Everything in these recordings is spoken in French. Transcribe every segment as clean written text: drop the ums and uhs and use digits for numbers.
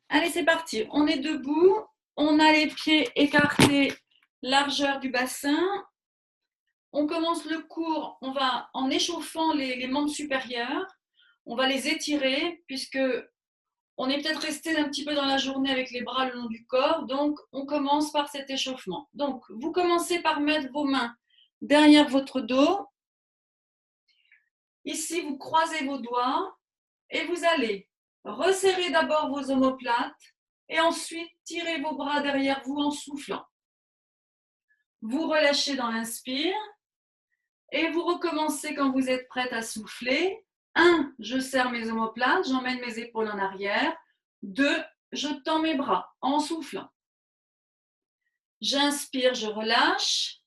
Allez, c'est parti. On est debout. On a les pieds écartés, largeur du bassin. On commence le cours. On va en échauffant les membres supérieurs. On va les étirer puisque on est peut-être resté un petit peu dans la journée avec les bras le long du corps. Donc, on commence par cet échauffement. Donc, vous commencez par mettre vos mains derrière votre dos. Ici, vous croisez vos doigts et vous allez resserrer d'abord vos omoplates et ensuite tirez vos bras derrière vous en soufflant. Vous relâchez dans l'inspire et vous recommencez quand vous êtes prête à souffler. 1, je serre mes omoplates, j'emmène mes épaules en arrière. 2, je tends mes bras en soufflant. J'inspire, je relâche.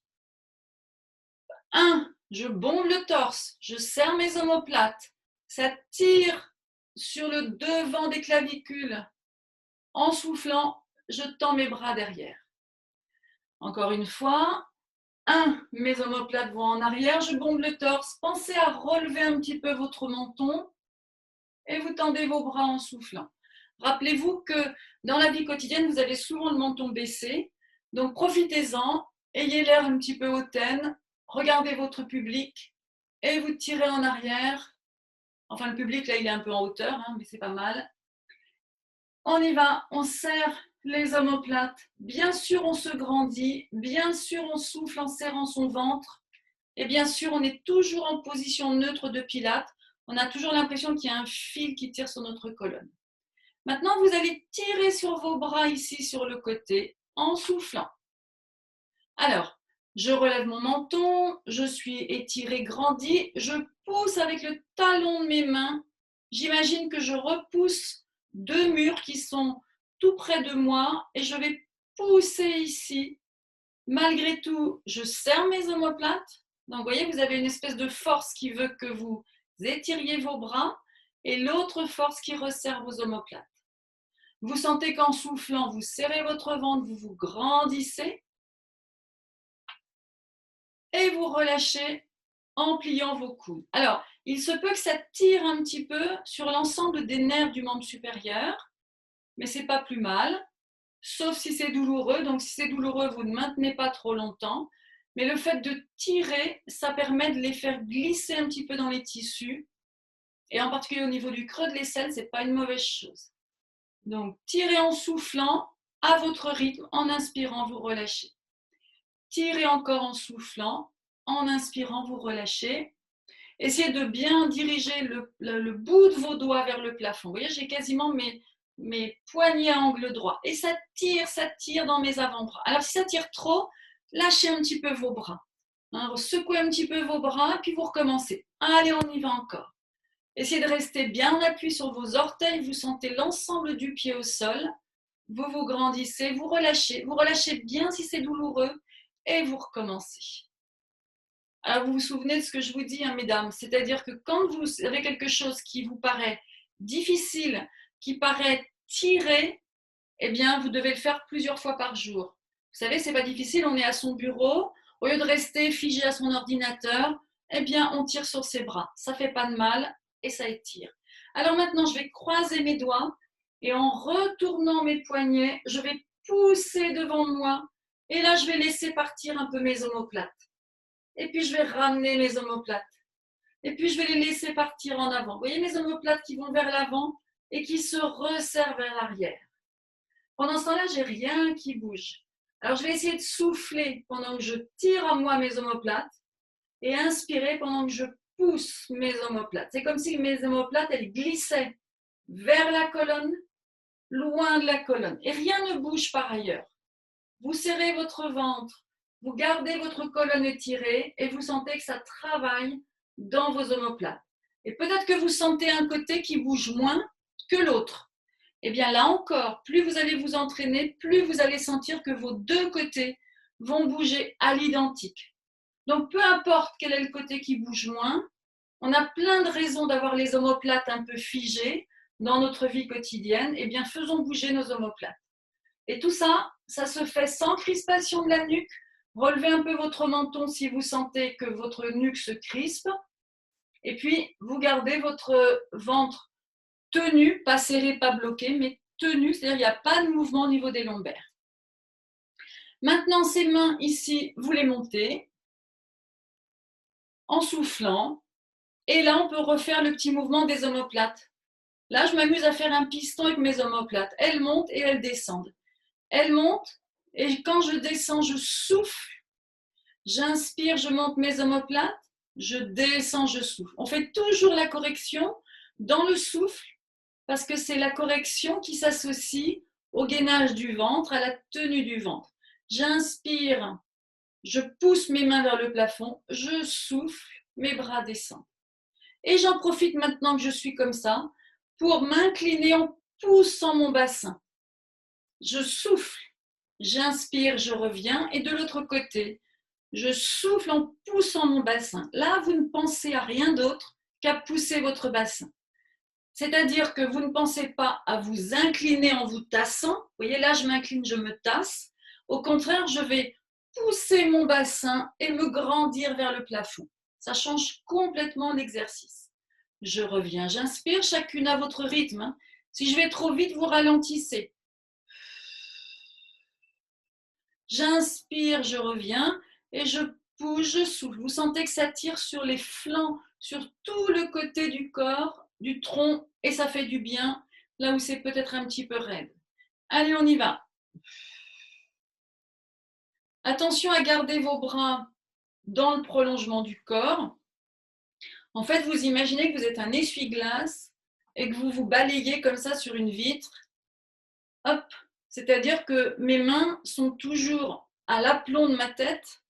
1, je bombe le torse, je serre mes omoplates. Ça tire sur le devant des clavicules. En soufflant, je tends mes bras derrière. Encore une fois. 1, mes omoplates vont en arrière, je bombe le torse. Pensez à relever un petit peu votre menton et vous tendez vos bras en soufflant. Rappelez-vous que dans la vie quotidienne, vous avez souvent le menton baissé. Donc profitez-en, ayez l'air un petit peu hautaine, regardez votre public et vous tirez en arrière. Enfin, le public, là, il est un peu en hauteur, hein, mais c'est pas mal. On y va, on serre les omoplates. Bien sûr, on se grandit. Bien sûr, on souffle en serrant son ventre. Et bien sûr, on est toujours en position neutre de pilates. On a toujours l'impression qu'il y a un fil qui tire sur notre colonne. Maintenant, vous allez tirer sur vos bras ici sur le côté en soufflant. Alors, je relève mon menton, je suis étirée, grandie, je pousse avec le talon de mes mains. J'imagine que je repousse 2 murs qui sont tout près de moi et je vais pousser ici. Malgré tout, je serre mes omoplates. Donc, vous voyez, vous avez une espèce de force qui veut que vous étiriez vos bras et l'autre force qui resserre vos omoplates. Vous sentez qu'en soufflant, vous serrez votre ventre, vous vous grandissez et vous relâchez en pliant vos coudes. Alors, il se peut que ça tire un petit peu sur l'ensemble des nerfs du membre supérieur, mais c'est pas plus mal, sauf si c'est douloureux. Donc, si c'est douloureux, vous ne maintenez pas trop longtemps. Mais le fait de tirer, ça permet de les faire glisser un petit peu dans les tissus. Et en particulier au niveau du creux de l'aisselle, ce n'est pas une mauvaise chose. Donc, tirez en soufflant à votre rythme. En inspirant, vous relâchez. Tirez encore en soufflant. En inspirant, vous relâchez. Essayez de bien diriger le bout de vos doigts vers le plafond. Vous voyez, j'ai quasiment mes poignets à angle droit. Et ça tire dans mes avant-bras. Alors, si ça tire trop, lâchez un petit peu vos bras. Hein, secouez un petit peu vos bras, puis vous recommencez. Allez, on y va encore. Essayez de rester bien en appui sur vos orteils. Vous sentez l'ensemble du pied au sol. Vous vous grandissez, vous relâchez. Vous relâchez bien si c'est douloureux. Et vous recommencez. Alors, vous vous souvenez de ce que je vous dis, hein, mesdames, c'est-à-dire que quand vous avez quelque chose qui vous paraît difficile, qui paraît tiré, eh bien, vous devez le faire plusieurs fois par jour. Vous savez, c'est pas difficile, on est à son bureau, au lieu de rester figé à son ordinateur, eh bien, on tire sur ses bras. Ça fait pas de mal et ça étire. Alors maintenant, je vais croiser mes doigts et en retournant mes poignets, je vais pousser devant moi et là, je vais laisser partir un peu mes omoplates. Et puis, je vais ramener mes omoplates. Et puis, je vais les laisser partir en avant. Vous voyez mes omoplates qui vont vers l'avant et qui se resserrent vers l'arrière. Pendant ce temps-là, je n'ai rien qui bouge. Alors, je vais essayer de souffler pendant que je tire à moi mes omoplates et inspirer pendant que je pousse mes omoplates. C'est comme si mes omoplates, elles glissaient vers la colonne, loin de la colonne. Et rien ne bouge par ailleurs. Vous serrez votre ventre, vous gardez votre colonne étirée et vous sentez que ça travaille dans vos omoplates. Et peut-être que vous sentez un côté qui bouge moins que l'autre. Et bien là encore, plus vous allez vous entraîner, plus vous allez sentir que vos 2 côtés vont bouger à l'identique. Donc peu importe quel est le côté qui bouge moins, on a plein de raisons d'avoir les omoplates un peu figées dans notre vie quotidienne. Et bien faisons bouger nos omoplates. Et tout ça, ça se fait sans crispation de la nuque. Relevez un peu votre menton si vous sentez que votre nuque se crispe. Et puis, vous gardez votre ventre tenu, pas serré, pas bloqué, mais tenue, c'est-à-dire il n'y a pas de mouvement au niveau des lombaires. Maintenant, ces mains ici, vous les montez en soufflant. Et là, on peut refaire le petit mouvement des omoplates. Là, je m'amuse à faire un piston avec mes omoplates. Elles montent et elles descendent. Elles montent et quand je descends, je souffle. J'inspire, je monte mes omoplates. Je descends, je souffle. On fait toujours la correction dans le souffle parce que c'est la correction qui s'associe au gainage du ventre, à la tenue du ventre. J'inspire, je pousse mes mains vers le plafond, je souffle, mes bras descendent. Et j'en profite maintenant que je suis comme ça pour m'incliner en poussant mon bassin. Je souffle, j'inspire, je reviens et de l'autre côté, je souffle en poussant mon bassin. Là, vous ne pensez à rien d'autre qu'à pousser votre bassin. C'est-à-dire que vous ne pensez pas à vous incliner en vous tassant. Vous voyez, là, je m'incline, je me tasse. Au contraire, je vais pousser mon bassin et me grandir vers le plafond. Ça change complètement l'exercice. Je reviens, j'inspire, chacune à votre rythme. Si je vais trop vite, vous ralentissez. J'inspire, je reviens et je pousse, je souffle. Vous sentez que ça tire sur les flancs, sur tout le côté du corps, du tronc, et ça fait du bien, là où c'est peut-être un petit peu raide. Allez, on y va. Attention à garder vos bras dans le prolongement du corps. En fait, vous imaginez que vous êtes un essuie-glace et que vous vous balayez comme ça sur une vitre. Hop, c'est-à-dire que mes mains sont toujours à l'aplomb de ma tête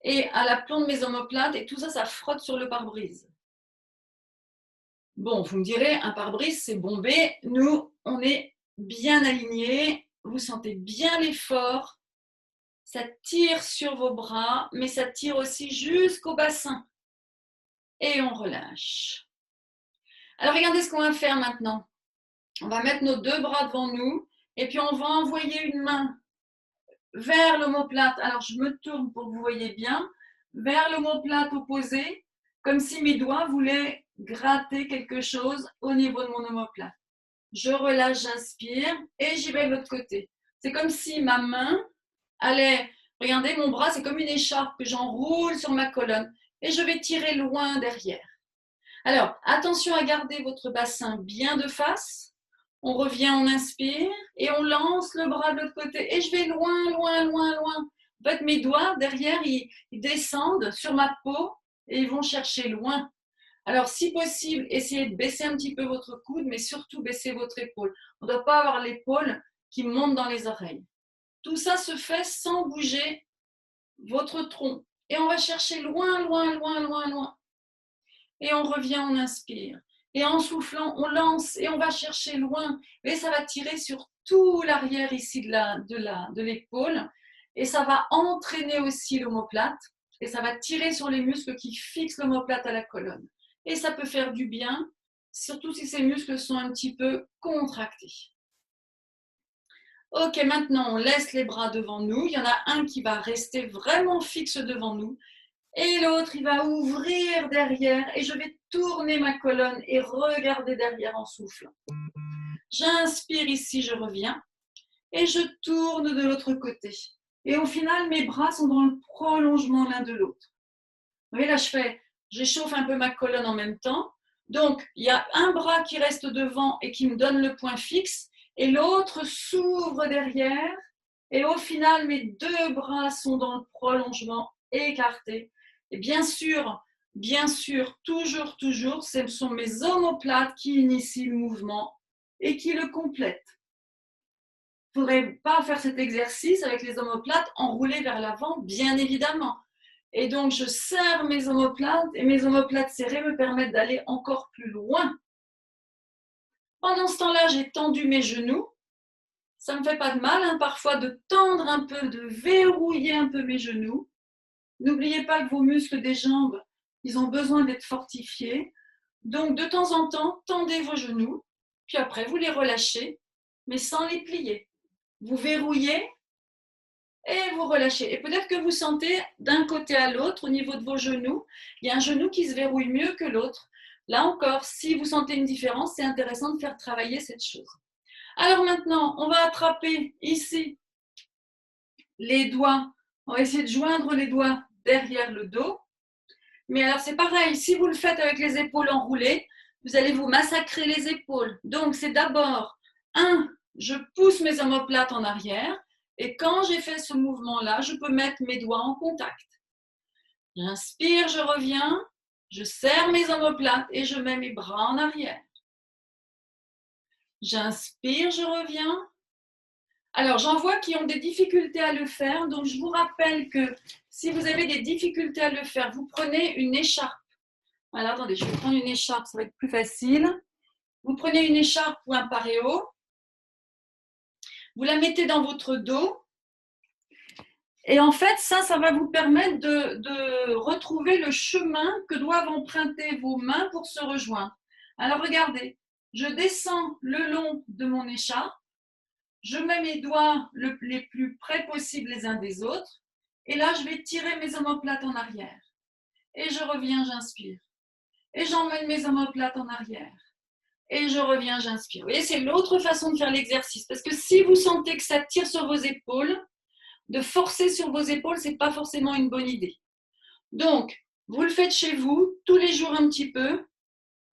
et à l'aplomb de mes omoplates et tout ça, ça frotte sur le pare-brise. Bon, vous me direz, un pare-brise, c'est bombé. Nous, on est bien alignés. Vous sentez bien l'effort. Ça tire sur vos bras, mais ça tire aussi jusqu'au bassin. Et on relâche. Alors, regardez ce qu'on va faire maintenant. On va mettre nos deux bras devant nous et puis on va envoyer une main vers l'omoplate. Alors, je me tourne pour que vous voyez bien. Vers l'omoplate opposée, comme si mes doigts voulaient gratter quelque chose au niveau de mon omoplate. Je relâche, j'inspire et j'y vais de l'autre côté. C'est comme si ma main allait, regardez, mon bras, c'est comme une écharpe que j'enroule sur ma colonne et je vais tirer loin derrière. Alors, attention à garder votre bassin bien de face. On revient, on inspire et on lance le bras de l'autre côté. Et je vais loin, loin, loin, loin. En fait, mes doigts, derrière, ils descendent sur ma peau et ils vont chercher loin. Alors, si possible, essayez de baisser un petit peu votre coude, mais surtout baisser votre épaule. On ne doit pas avoir l'épaule qui monte dans les oreilles. Tout ça se fait sans bouger votre tronc. Et on va chercher loin, loin, loin, loin, loin. Et on revient, on inspire. Et en soufflant, on lance et on va chercher loin. Et ça va tirer sur tout l'arrière ici de l'épaule. Et ça va entraîner aussi l'omoplate. Et ça va tirer sur les muscles qui fixent l'omoplate à la colonne. Et ça peut faire du bien, surtout si ces muscles sont un petit peu contractés. Ok, maintenant on laisse les bras devant nous. Il y en a un qui va rester vraiment fixe devant nous. Et l'autre, il va ouvrir derrière et je vais tourner ma colonne et regarder derrière en soufflant. J'inspire ici, je reviens et je tourne de l'autre côté. Et au final, mes bras sont dans le prolongement l'un de l'autre. Vous voyez, là, j'échauffe un peu ma colonne en même temps. Donc, il y a un bras qui reste devant et qui me donne le point fixe et l'autre s'ouvre derrière. Et au final, mes deux bras sont dans le prolongement écarté. Et bien sûr, toujours, ce sont mes omoplates qui initient le mouvement et qui le complètent. Il ne faudrait pas faire cet exercice avec les omoplates enroulées vers l'avant, bien évidemment. Et donc, je serre mes omoplates et mes omoplates serrées me permettent d'aller encore plus loin. Pendant ce temps-là, j'ai tendu mes genoux. Ça ne me fait pas de mal, parfois, de tendre un peu, de verrouiller un peu mes genoux. N'oubliez pas que vos muscles des jambes, ils ont besoin d'être fortifiés. Donc, de temps en temps, tendez vos genoux, puis après, vous les relâchez, mais sans les plier. Vous verrouillez et vous relâchez. Et peut-être que vous sentez d'un côté à l'autre, au niveau de vos genoux, il y a un genou qui se verrouille mieux que l'autre. Là encore, si vous sentez une différence, c'est intéressant de faire travailler cette chose. Alors maintenant, on va attraper ici les doigts. On va essayer de joindre les doigts derrière le dos. Mais alors c'est pareil, si vous le faites avec les épaules enroulées, vous allez vous massacrer les épaules. Donc c'est d'abord, je pousse mes omoplates en arrière et quand j'ai fait ce mouvement-là, je peux mettre mes doigts en contact. J'inspire, je reviens, je serre mes omoplates et je mets mes bras en arrière. J'inspire, je reviens. Alors, j'en vois qui ont des difficultés à le faire, donc je vous rappelle que si vous avez des difficultés à le faire, vous prenez une écharpe. Voilà, attendez, je vais prendre une écharpe, ça va être plus facile. Vous prenez une écharpe ou un paréo, vous la mettez dans votre dos, et en fait, ça va vous permettre de retrouver le chemin que doivent emprunter vos mains pour se rejoindre. Alors, regardez, je descends le long de mon écharpe, je mets mes doigts les plus près possible les uns des autres, et là, je vais tirer mes omoplates en arrière. Et je reviens, j'inspire. Et j'emmène mes omoplates en arrière. Et je reviens, j'inspire. Vous voyez, c'est l'autre façon de faire l'exercice. Parce que si vous sentez que ça tire sur vos épaules, de forcer sur vos épaules, ce n'est pas forcément une bonne idée. Donc, vous le faites chez vous, tous les jours un petit peu.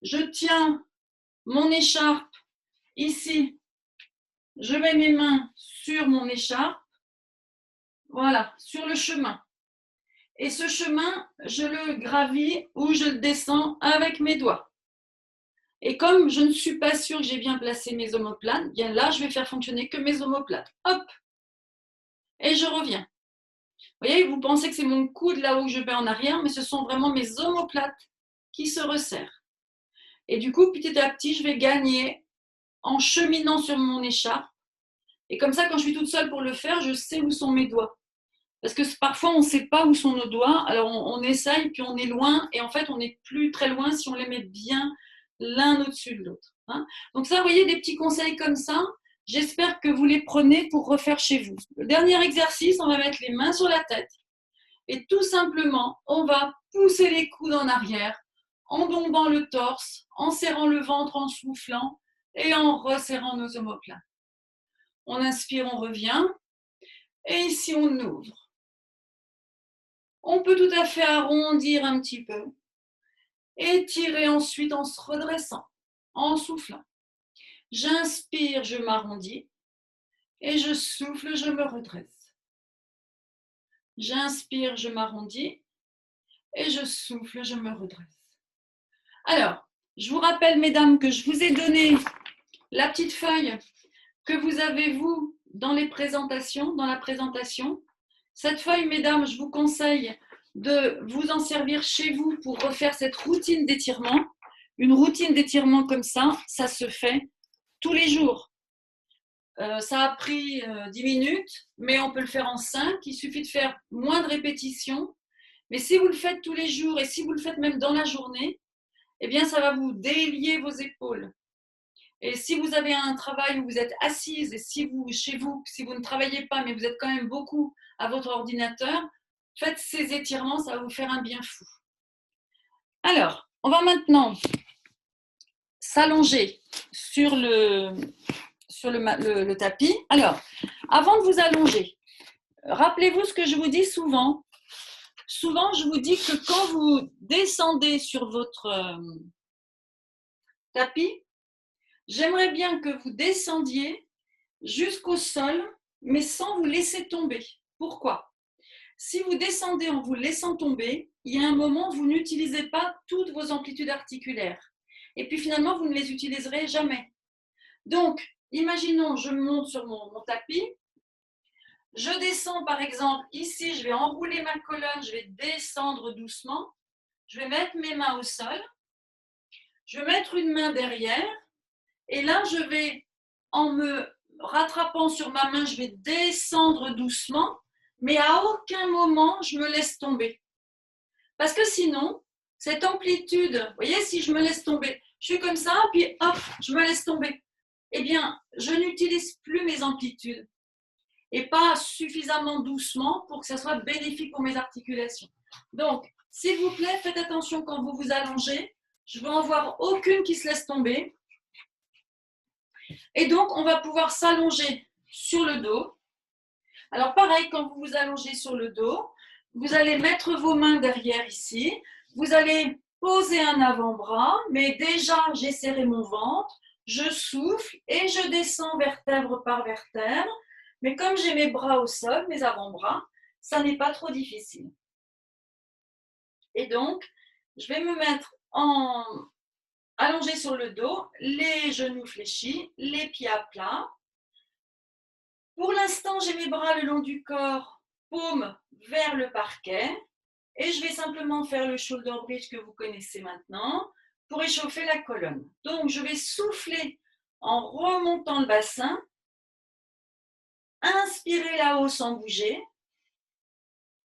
Je tiens mon écharpe ici. Je mets mes mains sur mon écharpe. Voilà, sur le chemin. Et ce chemin, je le gravis ou je le descends avec mes doigts. Et comme je ne suis pas sûre que j'ai bien placé mes omoplates, bien là, je vais faire fonctionner que mes omoplates. Hop! Et je reviens. Vous voyez, vous pensez que c'est mon coude là où je vais en arrière, mais ce sont vraiment mes omoplates qui se resserrent. Et du coup, petit à petit, je vais gagner en cheminant sur mon écharpe. Et comme ça, quand je suis toute seule pour le faire, je sais où sont mes doigts. Parce que parfois, on ne sait pas où sont nos doigts. Alors, on essaye, puis on est loin. Et en fait, on n'est plus très loin si on les met bien l'un au-dessus de l'autre. Hein. Donc ça, vous voyez, des petits conseils comme ça. J'espère que vous les prenez pour refaire chez vous. Le dernier exercice, on va mettre les mains sur la tête. Et tout simplement, on va pousser les coudes en arrière, en bombant le torse, en serrant le ventre, en soufflant et en resserrant nos omoplates. On inspire, on revient. Et ici, on ouvre. On peut tout à fait arrondir un petit peu. Étirer ensuite en se redressant, en soufflant. J'inspire, je m'arrondis. Et je souffle, je me redresse. J'inspire, je m'arrondis. Et je souffle, je me redresse. Alors, je vous rappelle, mesdames, que je vous ai donné la petite feuille que vous avez, vous, dans les présentations, dans la présentation. Cette feuille, mesdames, je vous conseille de vous en servir chez vous pour refaire cette routine d'étirement. Une routine d'étirement comme ça se fait tous les jours. Ça a pris 10 minutes, mais on peut le faire en 5. Il suffit de faire moins de répétitions. Mais si vous le faites tous les jours et si vous le faites même dans la journée, eh bien, ça va vous délier vos épaules. Et si vous avez un travail où vous êtes assise et si vous, chez vous, si vous ne travaillez pas, mais vous êtes quand même beaucoup à votre ordinateur, faites ces étirements, ça va vous faire un bien fou. Alors, on va maintenant s'allonger sur le tapis. Alors, avant de vous allonger, rappelez-vous ce que je vous dis souvent. Souvent, je vous dis que quand vous descendez sur votre tapis, j'aimerais bien que vous descendiez jusqu'au sol, mais sans vous laisser tomber. Pourquoi ? Si vous descendez en vous laissant tomber, il y a un moment où vous n'utilisez pas toutes vos amplitudes articulaires. Et puis finalement, vous ne les utiliserez jamais. Donc, imaginons, je monte sur mon tapis. Je descends par exemple ici, je vais enrouler ma colonne, je vais descendre doucement. Je vais mettre mes mains au sol. Je vais mettre une main derrière. Et là, je vais, en me rattrapant sur ma main, je vais descendre doucement. Mais à aucun moment, je me laisse tomber. Parce que sinon, cette amplitude, vous voyez, si je me laisse tomber, je suis comme ça, puis hop, je me laisse tomber. Eh bien, je n'utilise plus mes amplitudes. Et pas suffisamment doucement pour que ça soit bénéfique pour mes articulations. Donc, s'il vous plaît, faites attention quand vous vous allongez. Je ne veux en voir aucune qui se laisse tomber. Et donc, on va pouvoir s'allonger sur le dos. Alors, pareil, quand vous vous allongez sur le dos, vous allez mettre vos mains derrière ici. Vous allez poser un avant-bras, mais déjà, j'ai serré mon ventre. Je souffle et je descends vertèbre par vertèbre. Mais comme j'ai mes bras au sol, mes avant-bras, ça n'est pas trop difficile. Et donc, je vais me mettre allongé sur le dos, les genoux fléchis, les pieds à plat. Pour l'instant, j'ai mes bras le long du corps, paume vers le parquet. Et je vais simplement faire le shoulder bridge que vous connaissez maintenant pour échauffer la colonne. Donc, je vais souffler en remontant le bassin, inspirer là-haut sans bouger,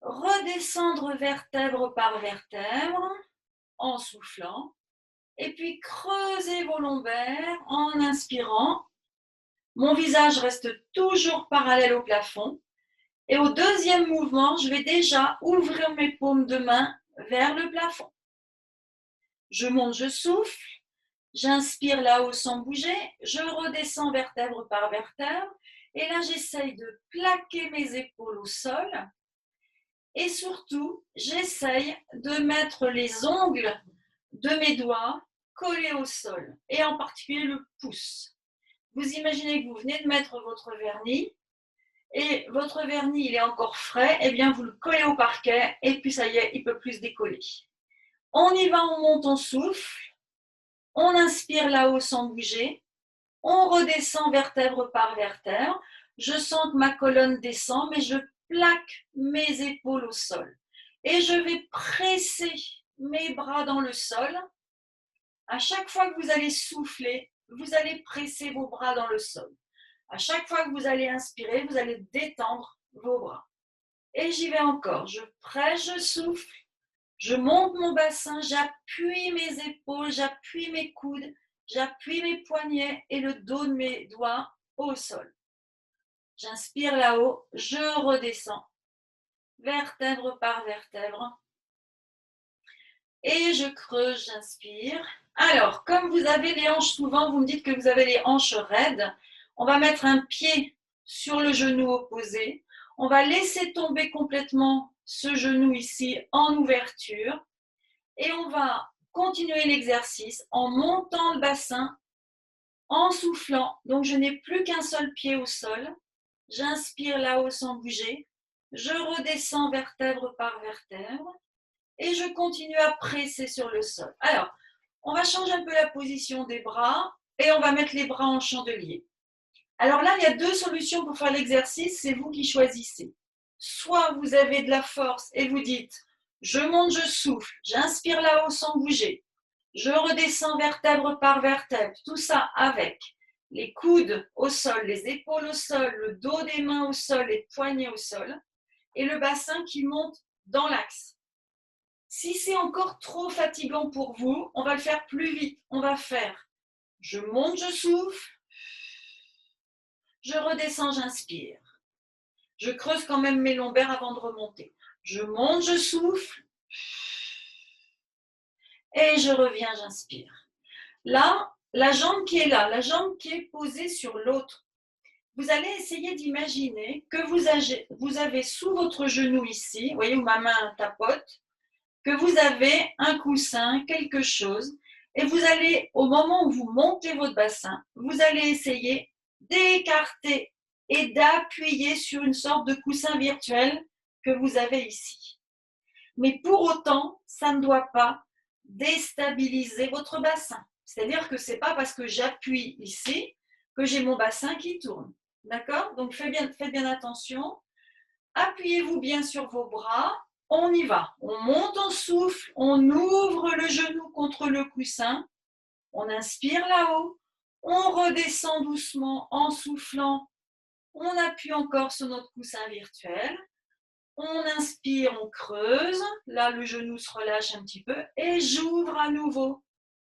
redescendre vertèbre par vertèbre en soufflant, et puis creuser vos lombaires en inspirant. Mon visage reste toujours parallèle au plafond. Et au deuxième mouvement, je vais déjà ouvrir mes paumes de main vers le plafond. Je monte, je souffle, j'inspire là-haut sans bouger, je redescends vertèbre par vertèbre. Et là, j'essaye de plaquer mes épaules au sol. Et surtout, j'essaye de mettre les ongles de mes doigts collés au sol, et en particulier le pouce. Vous imaginez que vous venez de mettre votre vernis, et votre vernis il est encore frais, et bien vous le collez au parquet, et puis ça y est, il ne peut plus se décoller. On y va, on monte, on souffle, on inspire là-haut sans bouger, on redescend vertèbre par vertèbre. Je sens que ma colonne descend, mais je plaque mes épaules au sol. Et je vais presser mes bras dans le sol. À chaque fois que vous allez souffler, vous allez presser vos bras dans le sol. À chaque fois que vous allez inspirer, vous allez détendre vos bras. Et j'y vais encore. Je presse, je souffle, je monte mon bassin, j'appuie mes épaules, j'appuie mes coudes, j'appuie mes poignets et le dos de mes doigts au sol. J'inspire là-haut, je redescends, vertèbre par vertèbre. Et je creuse, j'inspire. Alors, comme vous avez les hanches, souvent vous me dites que vous avez les hanches raides, on va mettre un pied sur le genou opposé. On va laisser tomber complètement ce genou ici en ouverture. Et on va continuer l'exercice en montant le bassin, en soufflant. Donc, je n'ai plus qu'un seul pied au sol. J'inspire là-haut sans bouger. Je redescends vertèbre par vertèbre. Et je continue à presser sur le sol. Alors, on va changer un peu la position des bras et on va mettre les bras en chandelier. Alors là, il y a deux solutions pour faire l'exercice, c'est vous qui choisissez. Soit vous avez de la force et vous dites, je monte, je souffle, j'inspire là-haut sans bouger, je redescends vertèbre par vertèbre, tout ça avec les coudes au sol, les épaules au sol, le dos des mains au sol, les poignets au sol, et le bassin qui monte dans l'axe. Si c'est encore trop fatigant pour vous, on va le faire plus vite. On va faire, je monte, je souffle, je redescends, j'inspire. Je creuse quand même mes lombaires avant de remonter. Je monte, je souffle, et je reviens, j'inspire. Là, la jambe qui est là, la jambe qui est posée sur l'autre, vous allez essayer d'imaginer que vous avez sous votre genou ici, vous voyez où ma main tapote, que vous avez un coussin, quelque chose, et vous allez, au moment où vous montez votre bassin, vous allez essayer d'écarter et d'appuyer sur une sorte de coussin virtuel que vous avez ici. Mais pour autant, ça ne doit pas déstabiliser votre bassin. C'est-à-dire que ce n'est pas parce que j'appuie ici que j'ai mon bassin qui tourne. D'accord? Donc faites bien attention. Appuyez-vous bien sur vos bras. On y va. On monte, on souffle, on ouvre le genou contre le coussin. On inspire là-haut. On redescend doucement en soufflant. On appuie encore sur notre coussin virtuel. On inspire, on creuse. Là, le genou se relâche un petit peu. Et j'ouvre à nouveau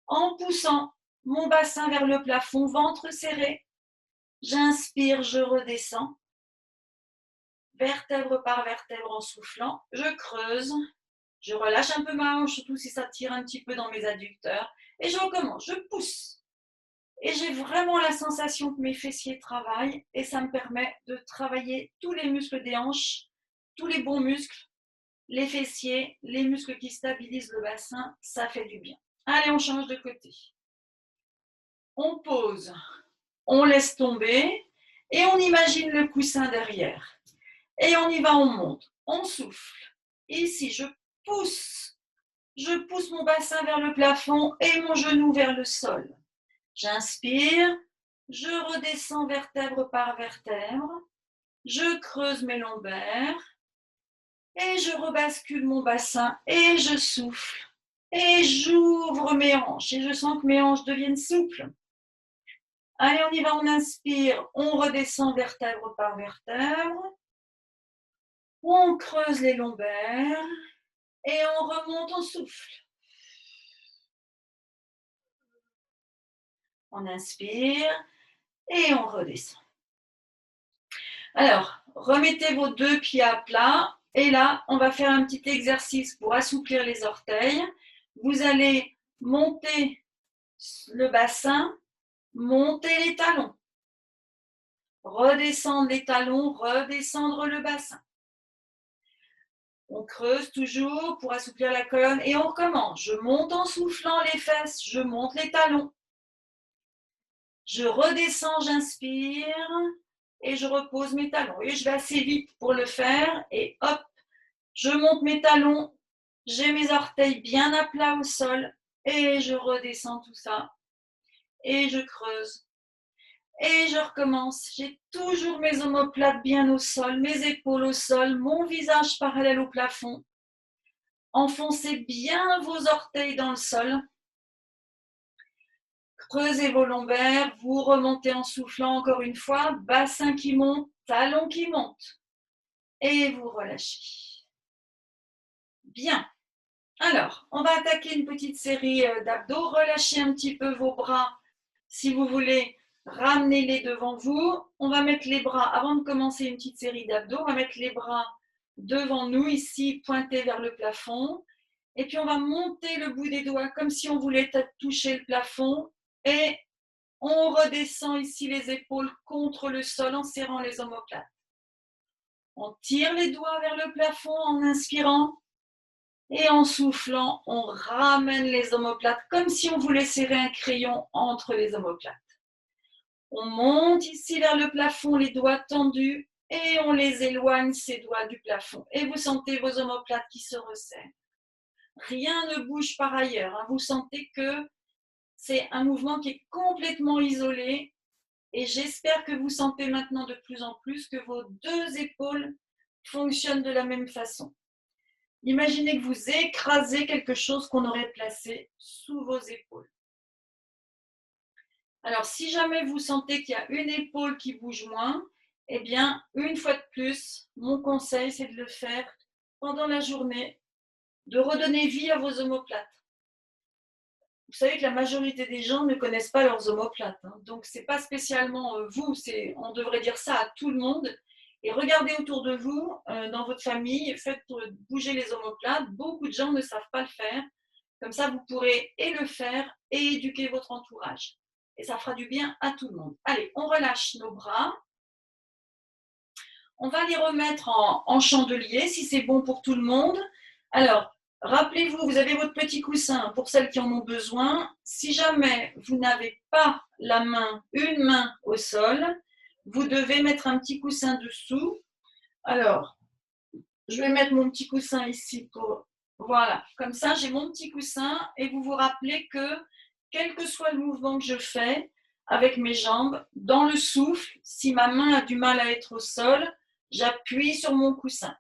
en poussant mon bassin vers le plafond, ventre serré. J'inspire, je redescends. Vertèbre par vertèbre en soufflant. Je creuse. Je relâche un peu ma hanche, surtout si ça tire un petit peu dans mes adducteurs. Et je recommence. Je pousse. Et j'ai vraiment la sensation que mes fessiers travaillent et ça me permet de travailler tous les muscles des hanches, tous les bons muscles, les fessiers, les muscles qui stabilisent le bassin, ça fait du bien. Allez, on change de côté. On pose, on laisse tomber et on imagine le coussin derrière. Et on y va, on monte, on souffle. Ici, je pousse mon bassin vers le plafond et mon genou vers le sol. J'inspire, je redescends vertèbre par vertèbre, je creuse mes lombaires et je rebascule mon bassin et je souffle et j'ouvre mes hanches et je sens que mes hanches deviennent souples. Allez, on y va, on inspire, on redescend vertèbre par vertèbre, on creuse les lombaires et on remonte, on souffle. On inspire et on redescend. Alors, remettez vos deux pieds à plat et là, on va faire un petit exercice pour assouplir les orteils. Vous allez monter le bassin, monter les talons, redescendre les talons, redescendre le bassin. On creuse toujours pour assouplir la colonne et on recommence. Je monte en soufflant les fesses, je monte les talons. Je redescends, j'inspire et je repose mes talons. Et je vais assez vite pour le faire et hop, je monte mes talons, j'ai mes orteils bien à plat au sol et je redescends tout ça et je creuse et je recommence. J'ai toujours mes omoplates bien au sol, mes épaules au sol, mon visage parallèle au plafond. Enfoncez bien vos orteils dans le sol. Creusez vos lombaires, vous remontez en soufflant encore une fois, bassin qui monte, talons qui montent et vous relâchez. Bien. Alors, on va attaquer une petite série d'abdos. Relâchez un petit peu vos bras si vous voulez. Ramenez-les devant vous. On va mettre les bras, avant de commencer une petite série d'abdos, on va mettre les bras devant nous, ici, pointés vers le plafond. Et puis, on va monter le bout des doigts comme si on voulait toucher le plafond. Et on redescend ici les épaules contre le sol en serrant les omoplates. On tire les doigts vers le plafond en inspirant. Et en soufflant, on ramène les omoplates comme si on voulait serrer un crayon entre les omoplates. On monte ici vers le plafond, les doigts tendus, et on les éloigne, ces doigts du plafond. Et vous sentez vos omoplates qui se resserrent. Rien ne bouge par ailleurs. Vous sentez que c'est un mouvement qui est complètement isolé. Et j'espère que vous sentez maintenant de plus en plus que vos deux épaules fonctionnent de la même façon. Imaginez que vous écrasez quelque chose qu'on aurait placé sous vos épaules. Alors, si jamais vous sentez qu'il y a une épaule qui bouge moins, eh bien, une fois de plus, mon conseil, c'est de le faire pendant la journée, de redonner vie à vos omoplates. Vous savez que la majorité des gens ne connaissent pas leurs omoplates. Donc, ce n'est pas spécialement vous, on devrait dire ça à tout le monde. Et regardez autour de vous, dans votre famille, faites bouger les omoplates. Beaucoup de gens ne savent pas le faire. Comme ça, vous pourrez et le faire et éduquer votre entourage. Et ça fera du bien à tout le monde. Allez, on relâche nos bras. On va les remettre en chandelier, si c'est bon pour tout le monde. Alors, rappelez-vous, vous avez votre petit coussin pour celles qui en ont besoin. Si jamais vous n'avez pas une main au sol, vous devez mettre un petit coussin dessous. Alors, je vais mettre mon petit coussin ici pour... Voilà, comme ça, j'ai mon petit coussin et vous vous rappelez que, quel que soit le mouvement que je fais avec mes jambes, dans le souffle, si ma main a du mal à être au sol, j'appuie sur mon coussin.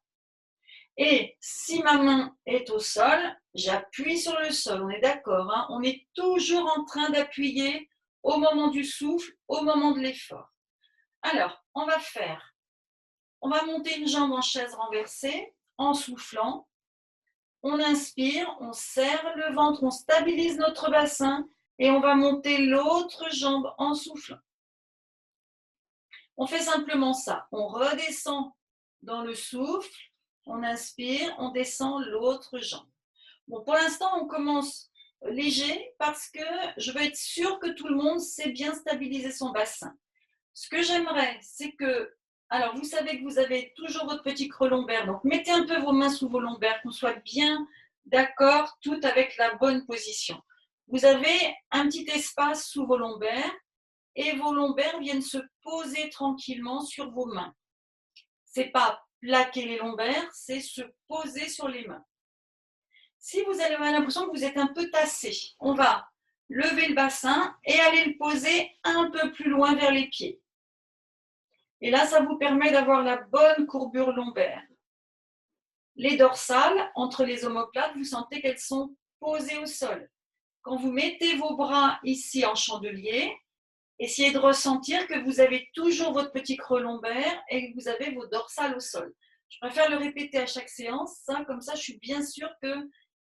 Et si ma main est au sol, j'appuie sur le sol. On est d'accord, hein? On est toujours en train d'appuyer au moment du souffle, au moment de l'effort. Alors, on va monter une jambe en chaise renversée en soufflant. On inspire, on serre le ventre, on stabilise notre bassin et on va monter l'autre jambe en soufflant. On fait simplement ça. On redescend dans le souffle, on inspire, on descend l'autre jambe. Bon, pour l'instant, on commence léger parce que je veux être sûre que tout le monde sait bien stabiliser son bassin. Ce que j'aimerais, c'est que, alors vous savez que vous avez toujours votre petit creux lombaire, donc mettez un peu vos mains sous vos lombaires, qu'on soit bien d'accord, tout avec la bonne position. Vous avez un petit espace sous vos lombaires et vos lombaires viennent se poser tranquillement sur vos mains. C'est pas plaquer les lombaires, c'est se poser sur les mains. Si vous avez l'impression que vous êtes un peu tassé, on va lever le bassin et aller le poser un peu plus loin vers les pieds. Et là, ça vous permet d'avoir la bonne courbure lombaire. Les dorsales, entre les omoplates, vous sentez qu'elles sont posées au sol. Quand vous mettez vos bras ici en chandelier, essayez de ressentir que vous avez toujours votre petit creux lombaire et que vous avez vos dorsales au sol. Je préfère le répéter à chaque séance, comme ça je suis bien sûre que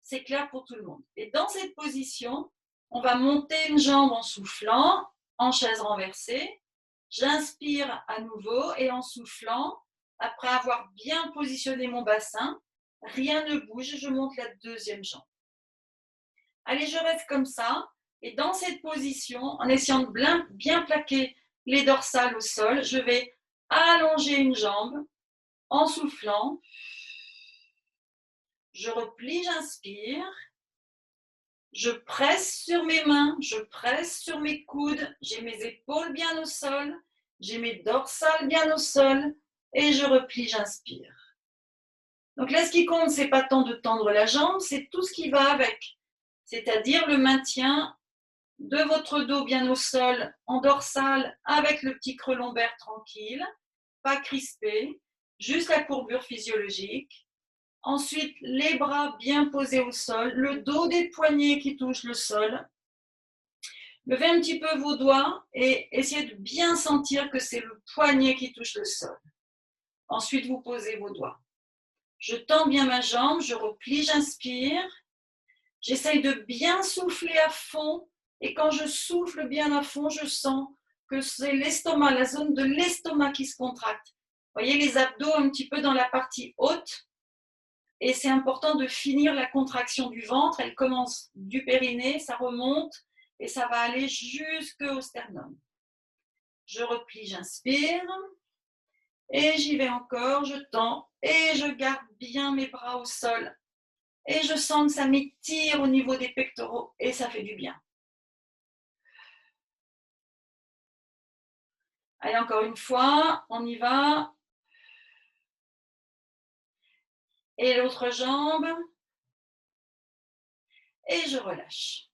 c'est clair pour tout le monde. Et dans cette position, on va monter une jambe en soufflant, en chaise renversée. J'inspire à nouveau et en soufflant, après avoir bien positionné mon bassin, rien ne bouge, je monte la deuxième jambe. Allez, je reste comme ça. Et dans cette position, en essayant de bien plaquer les dorsales au sol, je vais allonger une jambe en soufflant. Je replie, j'inspire. Je presse sur mes mains, je presse sur mes coudes. J'ai mes épaules bien au sol. J'ai mes dorsales bien au sol. Et je replie, j'inspire. Donc là, ce qui compte, ce n'est pas tant de tendre la jambe, c'est tout ce qui va avec. C'est-à-dire le maintien de votre dos bien au sol, en dorsale, avec le petit creux lombaire tranquille, pas crispé, juste la courbure physiologique. Ensuite, les bras bien posés au sol, le dos des poignets qui touchent le sol. Levez un petit peu vos doigts et essayez de bien sentir que c'est le poignet qui touche le sol. Ensuite, vous posez vos doigts. Je tends bien ma jambe, je replie, j'inspire. J'essaye de bien souffler à fond. Et quand je souffle bien à fond, je sens que c'est l'estomac, la zone de l'estomac qui se contracte. Vous voyez les abdos un petit peu dans la partie haute. Et c'est important de finir la contraction du ventre. Elle commence du périnée, ça remonte et ça va aller jusqu'au sternum. Je replie, j'inspire. Et j'y vais encore, je tends et je garde bien mes bras au sol. Et je sens que ça m'étire au niveau des pectoraux et ça fait du bien. Allez, encore une fois, on y va. Et l'autre jambe. Et je relâche.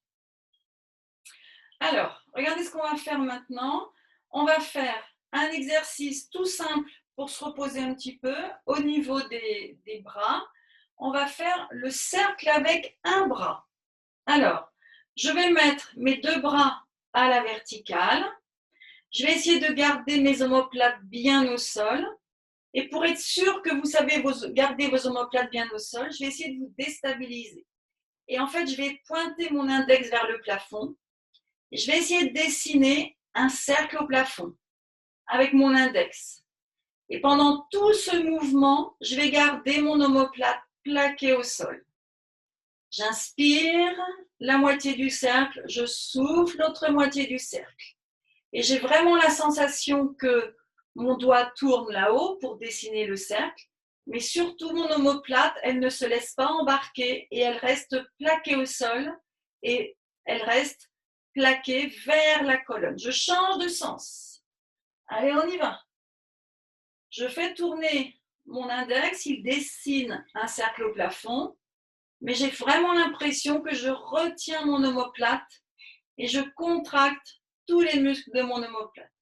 Alors, regardez ce qu'on va faire maintenant. On va faire un exercice tout simple pour se reposer un petit peu au niveau des bras. On va faire le cercle avec un bras. Alors, je vais mettre mes deux bras à la verticale. Je vais essayer de garder mes omoplates bien au sol. Et pour être sûr que vous savez garder vos omoplates bien au sol, je vais essayer de vous déstabiliser. Et en fait, je vais pointer mon index vers le plafond. Et je vais essayer de dessiner un cercle au plafond avec mon index. Et pendant tout ce mouvement, je vais garder mon omoplate plaqué au sol. J'inspire la moitié du cercle, je souffle l'autre moitié du cercle. Et j'ai vraiment la sensation que mon doigt tourne là-haut pour dessiner le cercle, mais surtout mon omoplate, elle ne se laisse pas embarquer et elle reste plaquée au sol et elle reste plaquée vers la colonne. Je change de sens. Allez, on y va. Je fais tourner mon index, il dessine un cercle au plafond, mais j'ai vraiment l'impression que je retiens mon omoplate et je contracte tous les muscles de mon omoplate.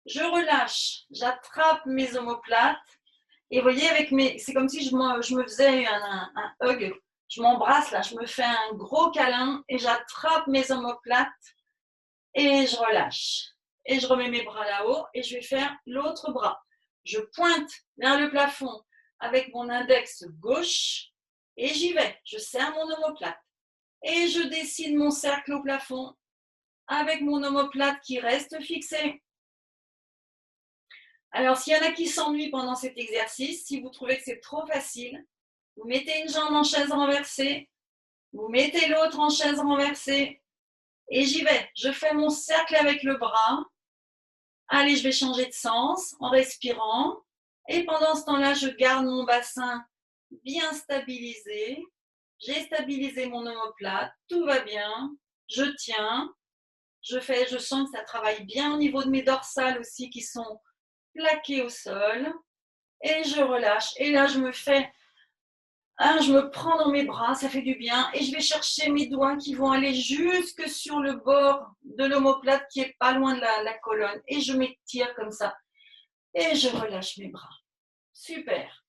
Je relâche, j'attrape mes omoplates et vous voyez, c'est comme si je me faisais un hug, je m'embrasse là, je me fais un gros câlin et j'attrape mes omoplates et je relâche. Et je remets mes bras là-haut et je vais faire l'autre bras. Je pointe vers le plafond avec mon index gauche et j'y vais. Je serre mon omoplate et je dessine mon cercle au plafond avec mon omoplate qui reste fixé. Alors, s'il y en a qui s'ennuient pendant cet exercice, si vous trouvez que c'est trop facile, vous mettez une jambe en chaise renversée Vous mettez l'autre en chaise renversée et j'y vais. Je fais mon cercle avec le bras. Allez, je vais changer de sens en respirant. Et pendant ce temps-là, je garde mon bassin bien stabilisé. J'ai stabilisé mon omoplate. Tout va bien. Je tiens. Je sens que ça travaille bien au niveau de mes dorsales aussi qui sont plaquées au sol. Et je relâche. Et là, je me prends dans mes bras, ça fait du bien. Et je vais chercher mes doigts qui vont aller jusque sur le bord de l'omoplate qui est pas loin de la colonne. Et je m'étire comme ça. Et je relâche mes bras. Super.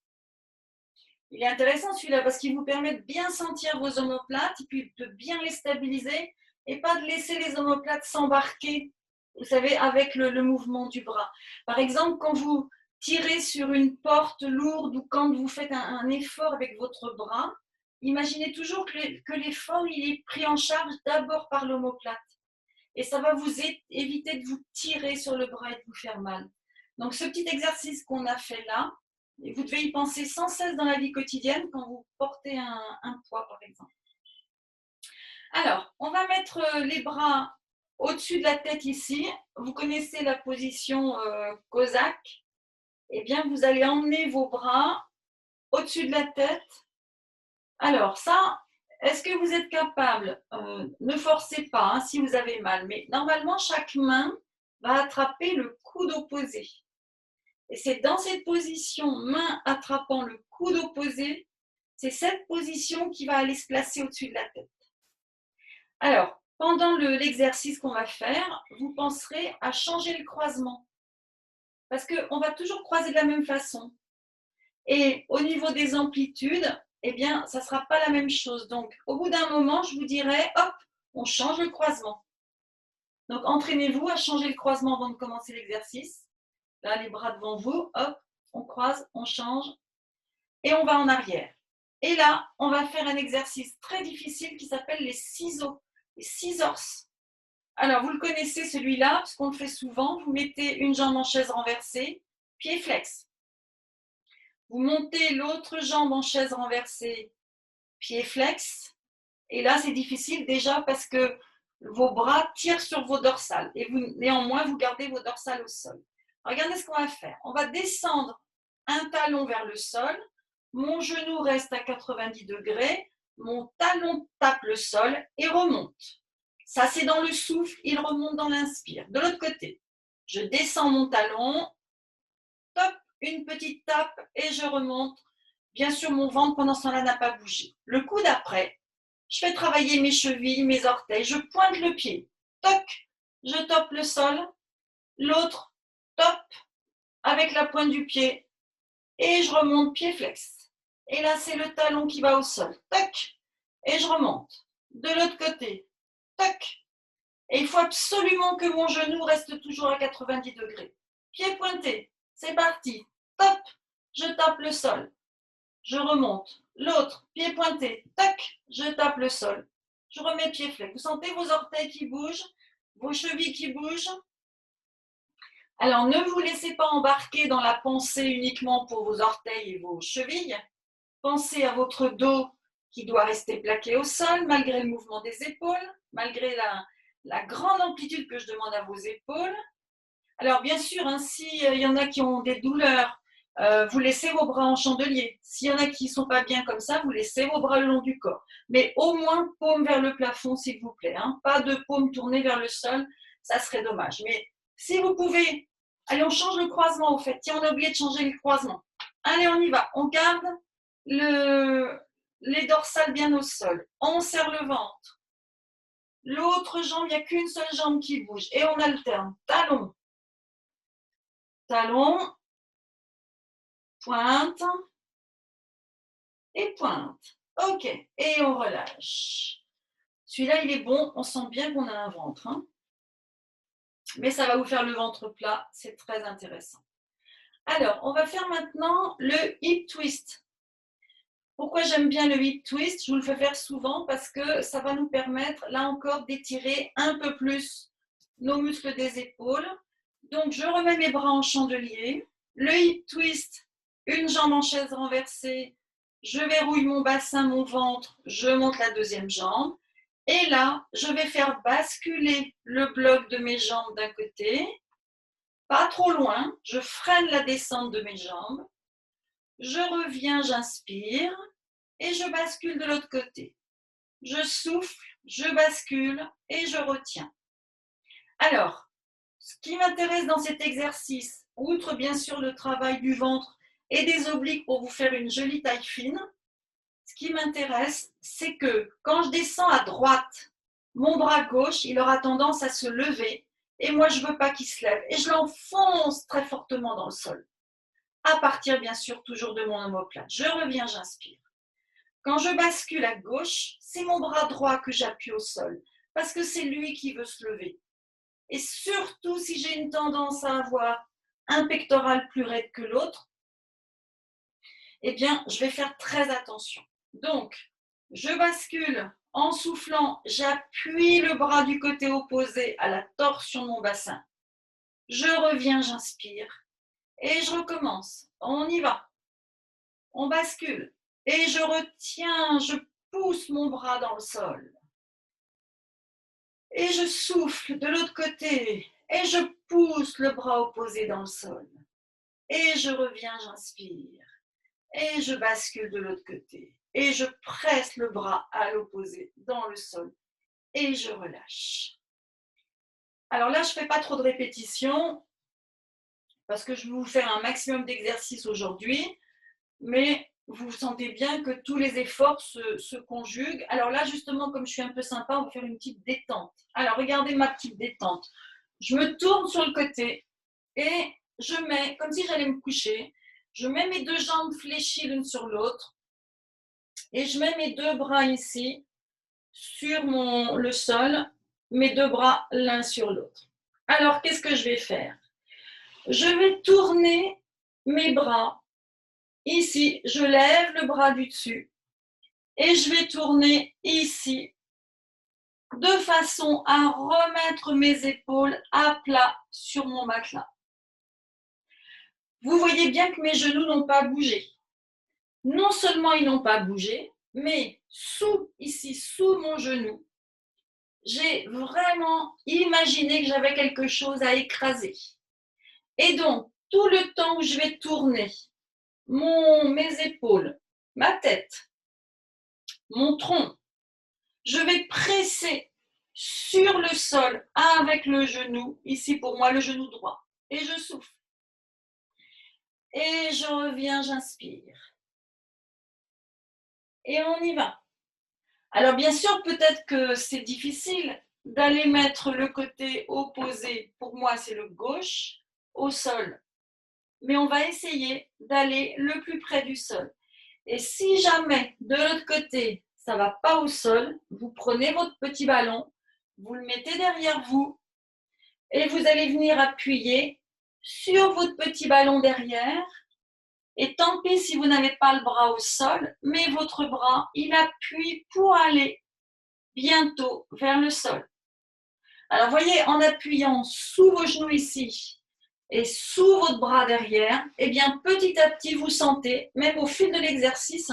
Il est intéressant celui-là parce qu'il vous permet de bien sentir vos omoplates et puis de bien les stabiliser et pas de laisser les omoplates s'embarquer, vous savez, avec le mouvement du bras. Par exemple, quand vous tirez sur une porte lourde ou quand vous faites un effort avec votre bras, imaginez toujours que l'effort il est pris en charge d'abord par l'omoplate. Et ça va vous éviter de vous tirer sur le bras et de vous faire mal. Donc ce petit exercice qu'on a fait là, vous devez y penser sans cesse dans la vie quotidienne quand vous portez un poids par exemple. Alors, on va mettre les bras au-dessus de la tête ici. Vous connaissez la position Cosaque. Eh bien, vous allez emmener vos bras au-dessus de la tête. Alors ça, est-ce que vous êtes capable ne forcez pas hein, si vous avez mal, mais normalement, chaque main va attraper le coude opposé. Et c'est dans cette position, main attrapant le coude opposé, c'est cette position qui va aller se placer au-dessus de la tête. Alors, pendant l'exercice qu'on va faire, vous penserez à changer le croisement. Parce qu'on va toujours croiser de la même façon. Et au niveau des amplitudes, eh bien, ça ne sera pas la même chose. Donc, au bout d'un moment, je vous dirai, hop, on change le croisement. Donc, entraînez-vous à changer le croisement avant de commencer l'exercice. Là, les bras devant vous, hop, on croise, on change et on va en arrière. Et là, on va faire un exercice très difficile qui s'appelle les ciseaux, les scissors. Alors, vous le connaissez celui-là, parce qu'on le fait souvent. Vous mettez une jambe en chaise renversée, pied flex. Vous montez l'autre jambe en chaise renversée, pied flex. Et là, c'est difficile déjà parce que vos bras tirent sur vos dorsales. Et néanmoins, vous gardez vos dorsales au sol. Regardez ce qu'on va faire. On va descendre un talon vers le sol. Mon genou reste à 90 degrés. Mon talon tape le sol et remonte. Ça, c'est dans le souffle. Il remonte dans l'inspire. De l'autre côté, je descends mon talon. Top, une petite tape et je remonte. Bien sûr, mon ventre pendant ce temps-là n'a pas bougé. Le coup d'après, je fais travailler mes chevilles, mes orteils. Je pointe le pied. Toc, je tope le sol. L'autre, top, avec la pointe du pied. Et je remonte pied flex. Et là, c'est le talon qui va au sol. Toc, et je remonte. De l'autre côté, toc. Et il faut absolument que mon genou reste toujours à 90 degrés. Pied pointé, c'est parti. Top, je tape le sol. Je remonte. L'autre, pied pointé, tac, je tape le sol. Je remets pied flex. Vous sentez vos orteils qui bougent, vos chevilles qui bougent. Alors, ne vous laissez pas embarquer dans la pensée uniquement pour vos orteils et vos chevilles. Pensez à votre dos qui doit rester plaqué au sol malgré le mouvement des épaules, malgré la grande amplitude que je demande à vos épaules. Alors, bien sûr, hein, s'il y en a qui ont des douleurs, vous laissez vos bras en chandelier. S'il y en a qui ne sont pas bien comme ça, vous laissez vos bras le long du corps. Mais au moins, paume vers le plafond, s'il vous plaît. Hein. Pas de paume tournée vers le sol, ça serait dommage. Mais si vous pouvez, allez, on change le croisement, au fait. Tiens, on a oublié de changer le croisement. Allez, on y va. On garde les dorsales bien au sol. On serre le ventre. L'autre jambe, il n'y a qu'une seule jambe qui bouge. Et on alterne. Talon. Talon. Pointe. Et pointe. Ok. Et on relâche. Celui-là, il est bon. On sent bien qu'on a un ventre. Hein. Mais ça va vous faire le ventre plat. C'est très intéressant. Alors, on va faire maintenant le hip twist. Pourquoi j'aime bien le hip twist? Je vous le fais faire souvent parce que ça va nous permettre, là encore, d'étirer un peu plus nos muscles des épaules. Donc, je remets mes bras en chandelier. Le hip twist, une jambe en chaise renversée, je verrouille mon bassin, mon ventre, je monte la deuxième jambe. Et là, je vais faire basculer le bloc de mes jambes d'un côté, pas trop loin, je freine la descente de mes jambes. Je reviens, j'inspire et je bascule de l'autre côté. Je souffle, je bascule et je retiens. Alors, ce qui m'intéresse dans cet exercice, outre bien sûr le travail du ventre et des obliques pour vous faire une jolie taille fine, ce qui m'intéresse, c'est que quand je descends à droite, mon bras gauche, il aura tendance à se lever et moi, je ne veux pas qu'il se lève. Et je l'enfonce très fortement dans le sol. À partir, bien sûr, toujours de mon omoplate. Je reviens, j'inspire. Quand je bascule à gauche, c'est mon bras droit que j'appuie au sol parce que c'est lui qui veut se lever. Et surtout, si j'ai une tendance à avoir un pectoral plus raide que l'autre, eh bien, je vais faire très attention. Donc, je bascule en soufflant, j'appuie le bras du côté opposé à la torsion de mon bassin. Je reviens, j'inspire et je recommence. On y va. On bascule et je retiens, je pousse mon bras dans le sol. Et je souffle de l'autre côté et je pousse le bras opposé dans le sol. Et je reviens, j'inspire. Et je bascule de l'autre côté. Et je presse le bras à l'opposé dans le sol. Et je relâche. Alors là, je ne fais pas trop de répétitions parce que je vais vous faire un maximum d'exercices aujourd'hui. Mais vous sentez bien que tous les efforts se conjuguent. Alors là, justement, comme je suis un peu sympa, on va faire une petite détente. Alors, regardez ma petite détente. Je me tourne sur le côté et je mets, comme si j'allais me coucher, je mets mes deux jambes fléchies l'une sur l'autre et je mets mes deux bras ici sur le sol, mes deux bras l'un sur l'autre. Alors, qu'est-ce que je vais faire? Je vais tourner mes bras. Ici, je lève le bras du dessus et je vais tourner ici de façon à remettre mes épaules à plat sur mon matelas. Vous voyez bien que mes genoux n'ont pas bougé. Non seulement ils n'ont pas bougé, mais ici, sous mon genou, j'ai vraiment imaginé que j'avais quelque chose à écraser. Et donc, tout le temps où je vais tourner mes épaules, ma tête, mon tronc, je vais presser sur le sol avec le genou, ici pour moi le genou droit, et je souffle. Et je reviens, j'inspire. Et on y va. Alors bien sûr, peut-être que c'est difficile d'aller mettre le côté opposé, pour moi c'est le gauche, au sol. Mais on va essayer d'aller le plus près du sol. Et si jamais de l'autre côté, ça ne va pas au sol, vous prenez votre petit ballon, vous le mettez derrière vous et vous allez venir appuyer sur votre petit ballon derrière. Et tant pis si vous n'avez pas le bras au sol, mais votre bras, il appuie pour aller bientôt vers le sol. Alors, voyez, en appuyant sous vos genoux ici et sous votre bras derrière, eh bien, petit à petit, vous sentez, même au fil de l'exercice,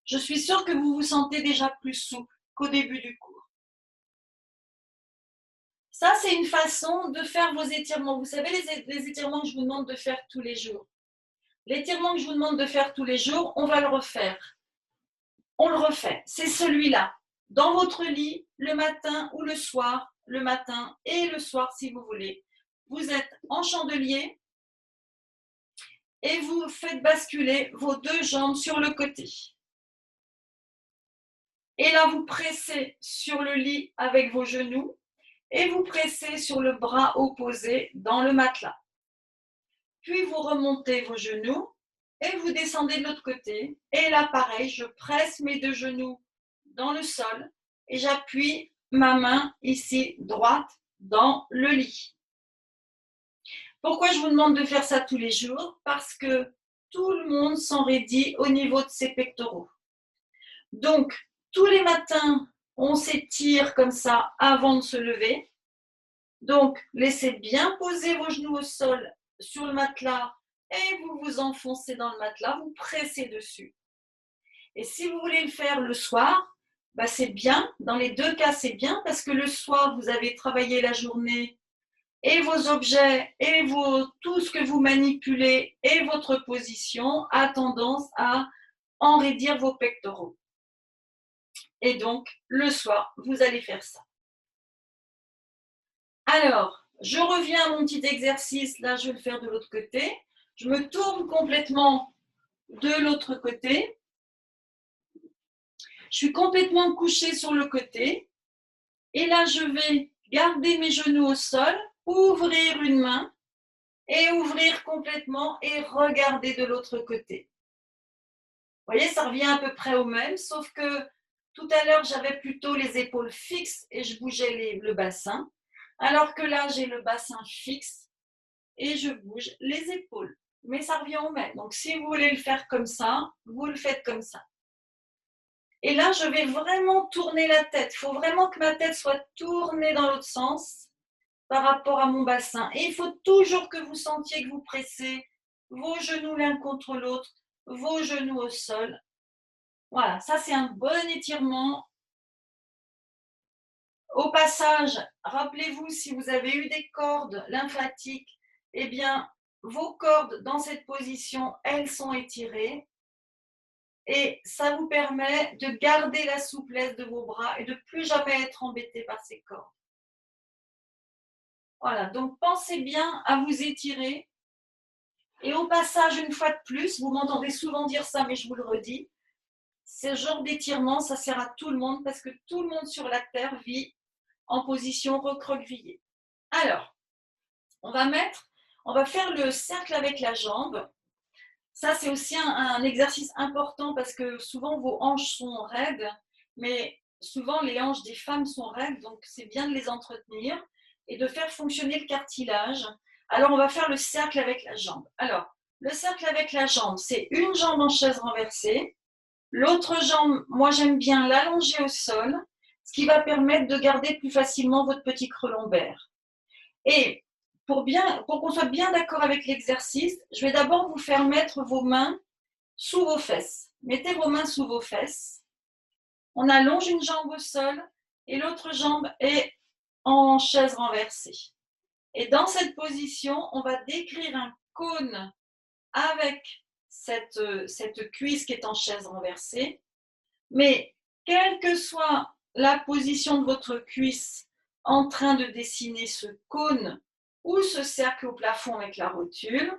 je suis sûre que vous vous sentez déjà plus souple qu'au début du cours. Ça, c'est une façon de faire vos étirements. Vous savez, les étirements que je vous demande de faire tous les jours. L'étirement que je vous demande de faire tous les jours, on va le refaire. On le refait. C'est celui-là. Dans votre lit, le matin ou le soir, le matin et le soir si vous voulez. Vous êtes en chandelier et vous faites basculer vos deux jambes sur le côté. Et là, vous pressez sur le lit avec vos genoux et vous pressez sur le bras opposé dans le matelas. Puis vous remontez vos genoux et vous descendez de l'autre côté. Et là, pareil, je presse mes deux genoux dans le sol et j'appuie ma main ici droite dans le lit. Pourquoi je vous demande de faire ça tous les jours? Parce que tout le monde s'enraidit au niveau de ses pectoraux. Donc, tous les matins, on s'étire comme ça avant de se lever. Donc, laissez bien poser vos genoux au sol sur le matelas et vous vous enfoncez dans le matelas, vous pressez dessus. Et si vous voulez le faire le soir, bah c'est bien. Dans les deux cas, c'est bien parce que le soir, vous avez travaillé la journée et vos objets et tout ce que vous manipulez et votre position a tendance à enraidir vos pectoraux. Et donc, le soir, vous allez faire ça. Alors, je reviens à mon petit exercice. Là, je vais le faire de l'autre côté. Je me tourne complètement de l'autre côté. Je suis complètement couchée sur le côté. Et là, je vais garder mes genoux au sol, ouvrir une main et ouvrir complètement et regarder de l'autre côté. Vous voyez, ça revient à peu près au même, sauf que tout à l'heure, j'avais plutôt les épaules fixes et je bougeais le bassin, alors que là, j'ai le bassin fixe et je bouge les épaules. Mais ça revient au même. Donc, si vous voulez le faire comme ça, vous le faites comme ça. Et là, je vais vraiment tourner la tête. Il faut vraiment que ma tête soit tournée dans l'autre sens par rapport à mon bassin. Et il faut toujours que vous sentiez que vous pressez vos genoux l'un contre l'autre, vos genoux au sol. Voilà, ça c'est un bon étirement. Au passage, rappelez-vous, si vous avez eu des cordes lymphatiques, eh bien, vos cordes dans cette position, elles sont étirées. Et ça vous permet de garder la souplesse de vos bras et de ne plus jamais être embêté par ces cordes. Voilà, donc pensez bien à vous étirer. Et au passage, une fois de plus, vous m'entendez souvent dire ça, mais je vous le redis, ce genre d'étirement, ça sert à tout le monde parce que tout le monde sur la Terre vit en position recroquevillée. Alors, on va faire le cercle avec la jambe. Ça, c'est aussi un exercice important parce que souvent vos hanches sont raides, mais souvent les hanches des femmes sont raides, donc c'est bien de les entretenir et de faire fonctionner le cartilage. Alors, on va faire le cercle avec la jambe. Alors, le cercle avec la jambe, c'est une jambe en chaise renversée. L'autre jambe, moi j'aime bien l'allonger au sol, ce qui va permettre de garder plus facilement votre petit creux lombaire. Et pour qu'on soit bien d'accord avec l'exercice, je vais d'abord vous faire mettre vos mains sous vos fesses. Mettez vos mains sous vos fesses. On allonge une jambe au sol et l'autre jambe est en chaise renversée. Et dans cette position, on va décrire un cône avec cette cuisse qui est en chaise renversée. Mais quelle que soit la position de votre cuisse en train de dessiner ce cône ou ce cercle au plafond avec la rotule,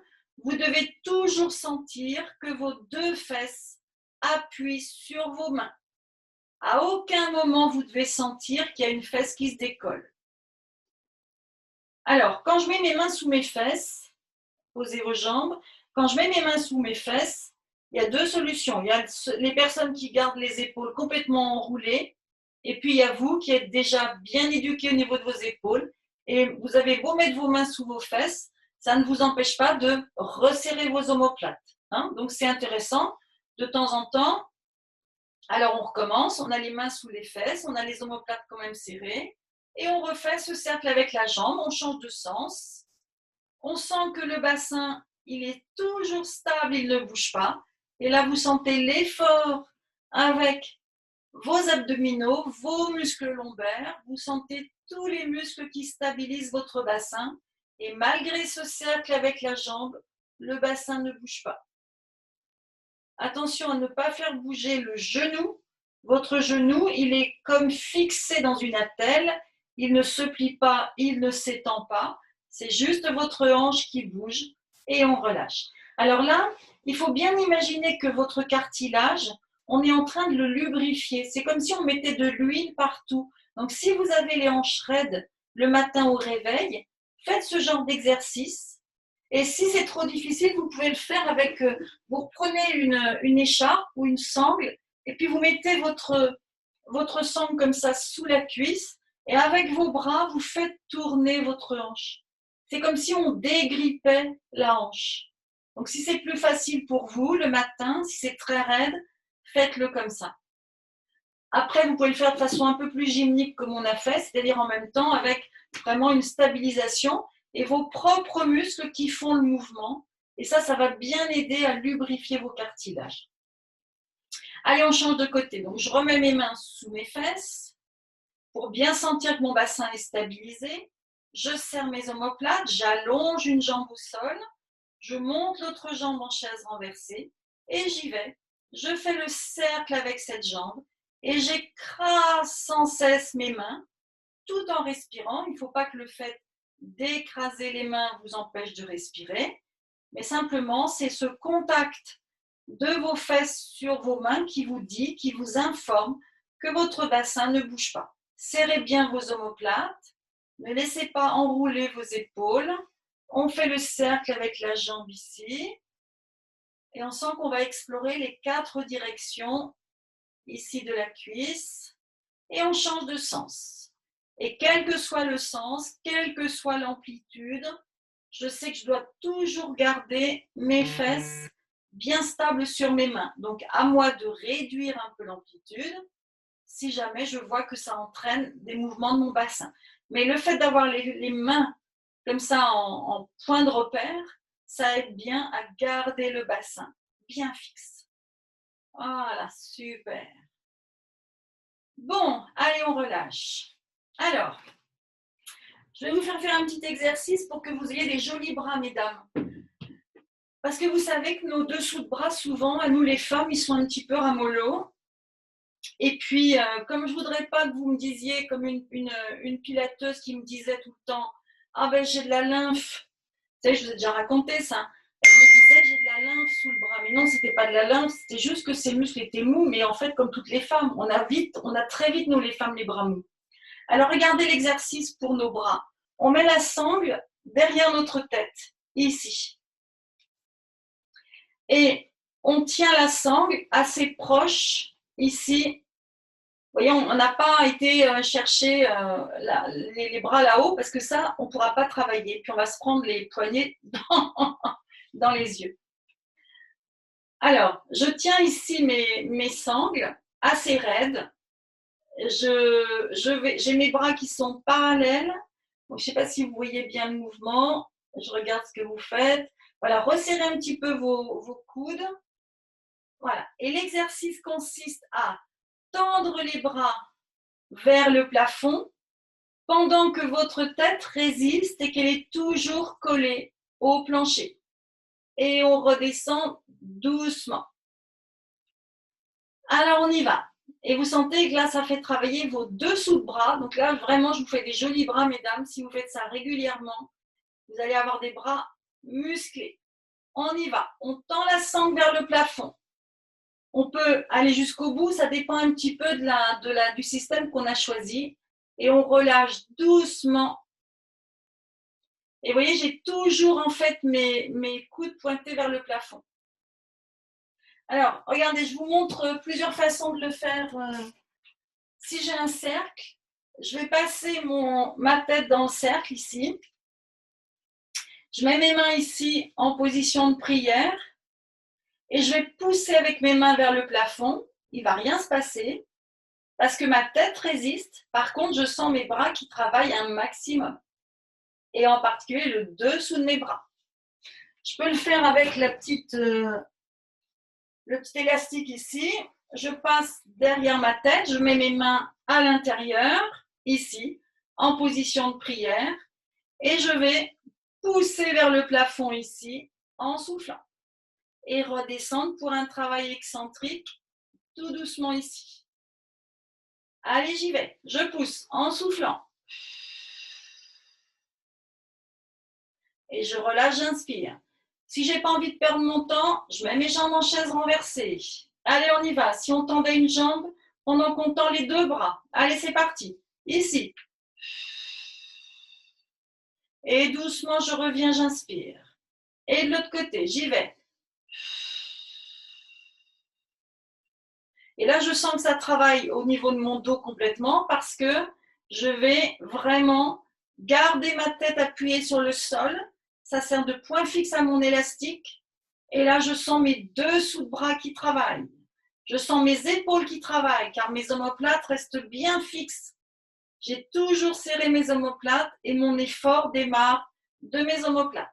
vous devez toujours sentir que vos deux fesses appuient sur vos mains. À aucun moment vous devez sentir qu'il y a une fesse qui se décolle. Alors, quand je mets mes mains sous mes fesses, posez vos jambes. Quand je mets mes mains sous mes fesses, il y a deux solutions. Il y a les personnes qui gardent les épaules complètement enroulées, et puis il y a vous qui êtes déjà bien éduqués au niveau de vos épaules, et vous avez beau mettre vos mains sous vos fesses, ça ne vous empêche pas de resserrer vos omoplates. Donc c'est intéressant, de temps en temps. Alors on recommence, on a les mains sous les fesses, on a les omoplates quand même serrées, et on refait ce cercle avec la jambe, on change de sens. On sent que le bassin, il est toujours stable, il ne bouge pas. Et là, vous sentez l'effort avec vos abdominaux, vos muscles lombaires. Vous sentez tous les muscles qui stabilisent votre bassin. Et malgré ce cercle avec la jambe, le bassin ne bouge pas. Attention à ne pas faire bouger le genou. Votre genou, il est comme fixé dans une attelle. Il ne se plie pas, il ne s'étend pas. C'est juste votre hanche qui bouge et on relâche. Alors là, il faut bien imaginer que votre cartilage, on est en train de le lubrifier. C'est comme si on mettait de l'huile partout. Donc si vous avez les hanches raides le matin au réveil, faites ce genre d'exercice. Et si c'est trop difficile, vous pouvez le faire avec, vous reprenez une écharpe ou une sangle et puis vous mettez votre sangle comme ça sous la cuisse et avec vos bras, vous faites tourner votre hanche. C'est comme si on dégrippait la hanche. Donc si c'est plus facile pour vous le matin, si c'est très raide, faites-le comme ça. Après, vous pouvez le faire de façon un peu plus gymnique comme on a fait, c'est-à-dire en même temps avec vraiment une stabilisation et vos propres muscles qui font le mouvement. Et ça va bien aider à lubrifier vos cartilages. Allez, on change de côté. Donc, je remets mes mains sous mes fesses pour bien sentir que mon bassin est stabilisé. Je serre mes omoplates, j'allonge une jambe au sol, je monte l'autre jambe en chaise renversée et j'y vais. Je fais le cercle avec cette jambe et j'écrase sans cesse mes mains tout en respirant. Il ne faut pas que le fait d'écraser les mains vous empêche de respirer, mais simplement c'est ce contact de vos fesses sur vos mains qui vous dit, qui vous informe que votre bassin ne bouge pas. Serrez bien vos omoplates, ne laissez pas enrouler vos épaules. On fait le cercle avec la jambe ici et on sent qu'on va explorer les 4 directions ici de la cuisse et on change de sens. Et quel que soit le sens, quelle que soit l'amplitude, je sais que je dois toujours garder mes fesses bien stables sur mes mains. Donc, à moi de réduire un peu l'amplitude si jamais je vois que ça entraîne des mouvements de mon bassin. Mais le fait d'avoir les mains comme ça en point de repère, ça aide bien à garder le bassin bien fixe. Voilà, super. Bon, allez, on relâche. Alors, je vais vous faire un petit exercice pour que vous ayez des jolis bras, mesdames. Parce que vous savez que nos dessous de bras, souvent, à nous les femmes, ils sont un petit peu ramollos. Et puis, comme je ne voudrais pas que vous me disiez, comme une pilateuse qui me disait tout le temps, ah ben j'ai de la lymphe. Vous savez, je vous ai déjà raconté ça. Elle me disait, j'ai de la lymphe sous le bras. Mais non, c'était pas de la lymphe, c'était juste que ses muscles étaient mous. Mais en fait, comme toutes les femmes, on a très vite, nous les femmes, les bras mous. Alors, regardez l'exercice pour nos bras. On met la sangle derrière notre tête, ici. Et on tient la sangle assez proche, ici. Vous voyez, on n'a pas été chercher les bras là-haut parce que ça, on ne pourra pas travailler. Puis on va se prendre les poignets dans les yeux. Alors, je tiens ici mes sangles assez raides. J'ai mes bras qui sont parallèles. Donc, je ne sais pas si vous voyez bien le mouvement. Je regarde ce que vous faites. Voilà, resserrez un petit peu vos coudes. Voilà. Et l'exercice consiste à tendre les bras vers le plafond pendant que votre tête résiste et qu'elle est toujours collée au plancher. Et on redescend doucement. Alors, on y va. Et vous sentez que là, ça fait travailler vos dessous de bras. Donc là, vraiment, je vous fais des jolis bras, mesdames. Si vous faites ça régulièrement, vous allez avoir des bras musclés. On y va. On tend la sangle vers le plafond. On peut aller jusqu'au bout. Ça dépend un petit peu du système qu'on a choisi. Et on relâche doucement. Et vous voyez, j'ai toujours en fait mes coudes pointés vers le plafond. Alors, regardez, je vous montre plusieurs façons de le faire. Si j'ai un cercle, je vais passer ma tête dans le cercle ici. Je mets mes mains ici en position de prière et je vais pousser avec mes mains vers le plafond. Il ne va rien se passer parce que ma tête résiste. Par contre, je sens mes bras qui travaillent un maximum et en particulier le dessous de mes bras. Je peux le faire avec le petit élastique ici. Je passe derrière ma tête, je mets mes mains à l'intérieur, ici, en position de prière, et je vais pousser vers le plafond ici, en soufflant, et redescendre pour un travail excentrique, tout doucement ici. Allez, j'y vais, je pousse en soufflant. Et je relâche, j'inspire. Si je n'ai pas envie de perdre mon temps, je mets mes jambes en chaise renversée. Allez, on y va. Si on tendait une jambe, pendant qu'on tend les 2 bras. Allez, c'est parti. Ici. Et doucement, je reviens, j'inspire. Et de l'autre côté, j'y vais. Et là, je sens que ça travaille au niveau de mon dos complètement parce que je vais vraiment garder ma tête appuyée sur le sol. Ça sert de point fixe à mon élastique. Et là, je sens mes dessous de bras qui travaillent. Je sens mes épaules qui travaillent car mes omoplates restent bien fixes. J'ai toujours serré mes omoplates et mon effort démarre de mes omoplates.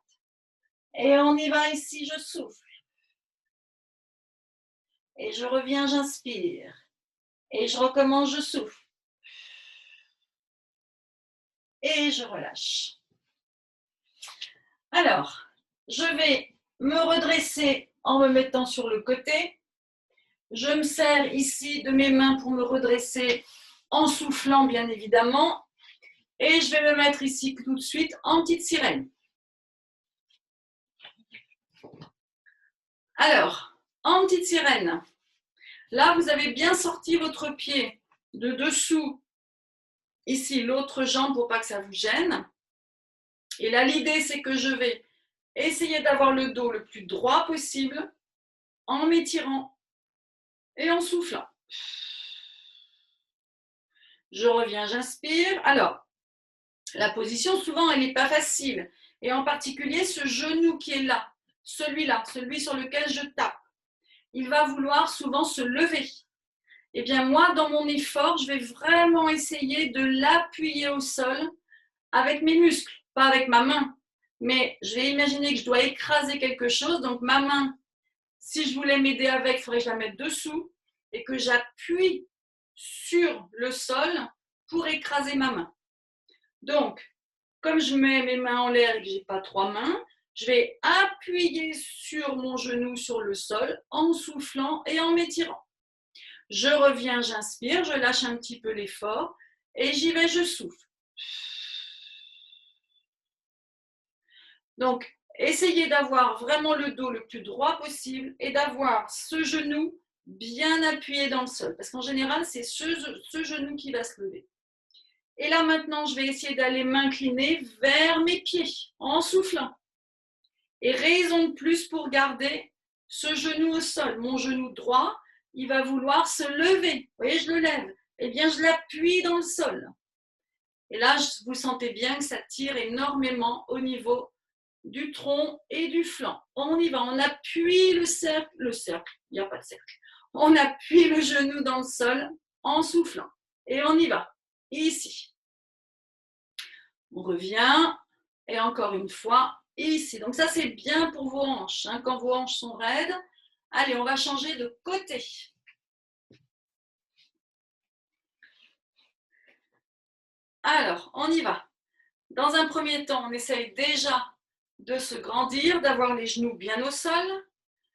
Et on y va ici, je souffle. Et je reviens, j'inspire. Et je recommence, je souffle. Et je relâche. Alors, je vais me redresser en me mettant sur le côté. Je me sers ici de mes mains pour me redresser en soufflant, bien évidemment. Et je vais me mettre ici tout de suite en petite sirène. Alors, en petite sirène, là, vous avez bien sorti votre pied de dessous, ici, l'autre jambe pour pas que ça vous gêne. Et là, l'idée, c'est que je vais essayer d'avoir le dos le plus droit possible en m'étirant et en soufflant. Je reviens, j'inspire. Alors, la position, souvent, elle n'est pas facile. Et en particulier, ce genou qui est là, celui-là, celui sur lequel je tape, il va vouloir souvent se lever. Eh bien, moi, dans mon effort, je vais vraiment essayer de l'appuyer au sol avec mes muscles, pas avec ma main. Mais je vais imaginer que je dois écraser quelque chose. Donc, ma main, si je voulais m'aider avec, il faudrait que je la mette dessous et que j'appuie sur le sol pour écraser ma main. Donc, comme je mets mes mains en l'air et que je n'ai pas trois mains, je vais appuyer sur mon genou sur le sol en soufflant et en m'étirant. Je reviens, j'inspire, je lâche un petit peu l'effort et j'y vais, je souffle. Donc, essayez d'avoir vraiment le dos le plus droit possible et d'avoir ce genou bien appuyé dans le sol. Parce qu'en général, c'est ce genou qui va se lever. Et là, maintenant, je vais essayer d'aller m'incliner vers mes pieds en soufflant. Et raison de plus pour garder ce genou au sol. Mon genou droit, il va vouloir se lever. Vous voyez, je le lève. Eh bien, je l'appuie dans le sol. Et là, vous sentez bien que ça tire énormément au niveau du tronc et du flanc. On y va, on appuie le cercle, il n'y a pas de cercle. On appuie le genou dans le sol en soufflant. Et on y va, ici. On revient, et encore une fois, ici. Donc ça, c'est bien pour vos hanches. Hein, quand vos hanches sont raides. Allez, on va changer de côté. Alors, on y va. Dans un premier temps, on essaye déjà de se grandir, d'avoir les genoux bien au sol.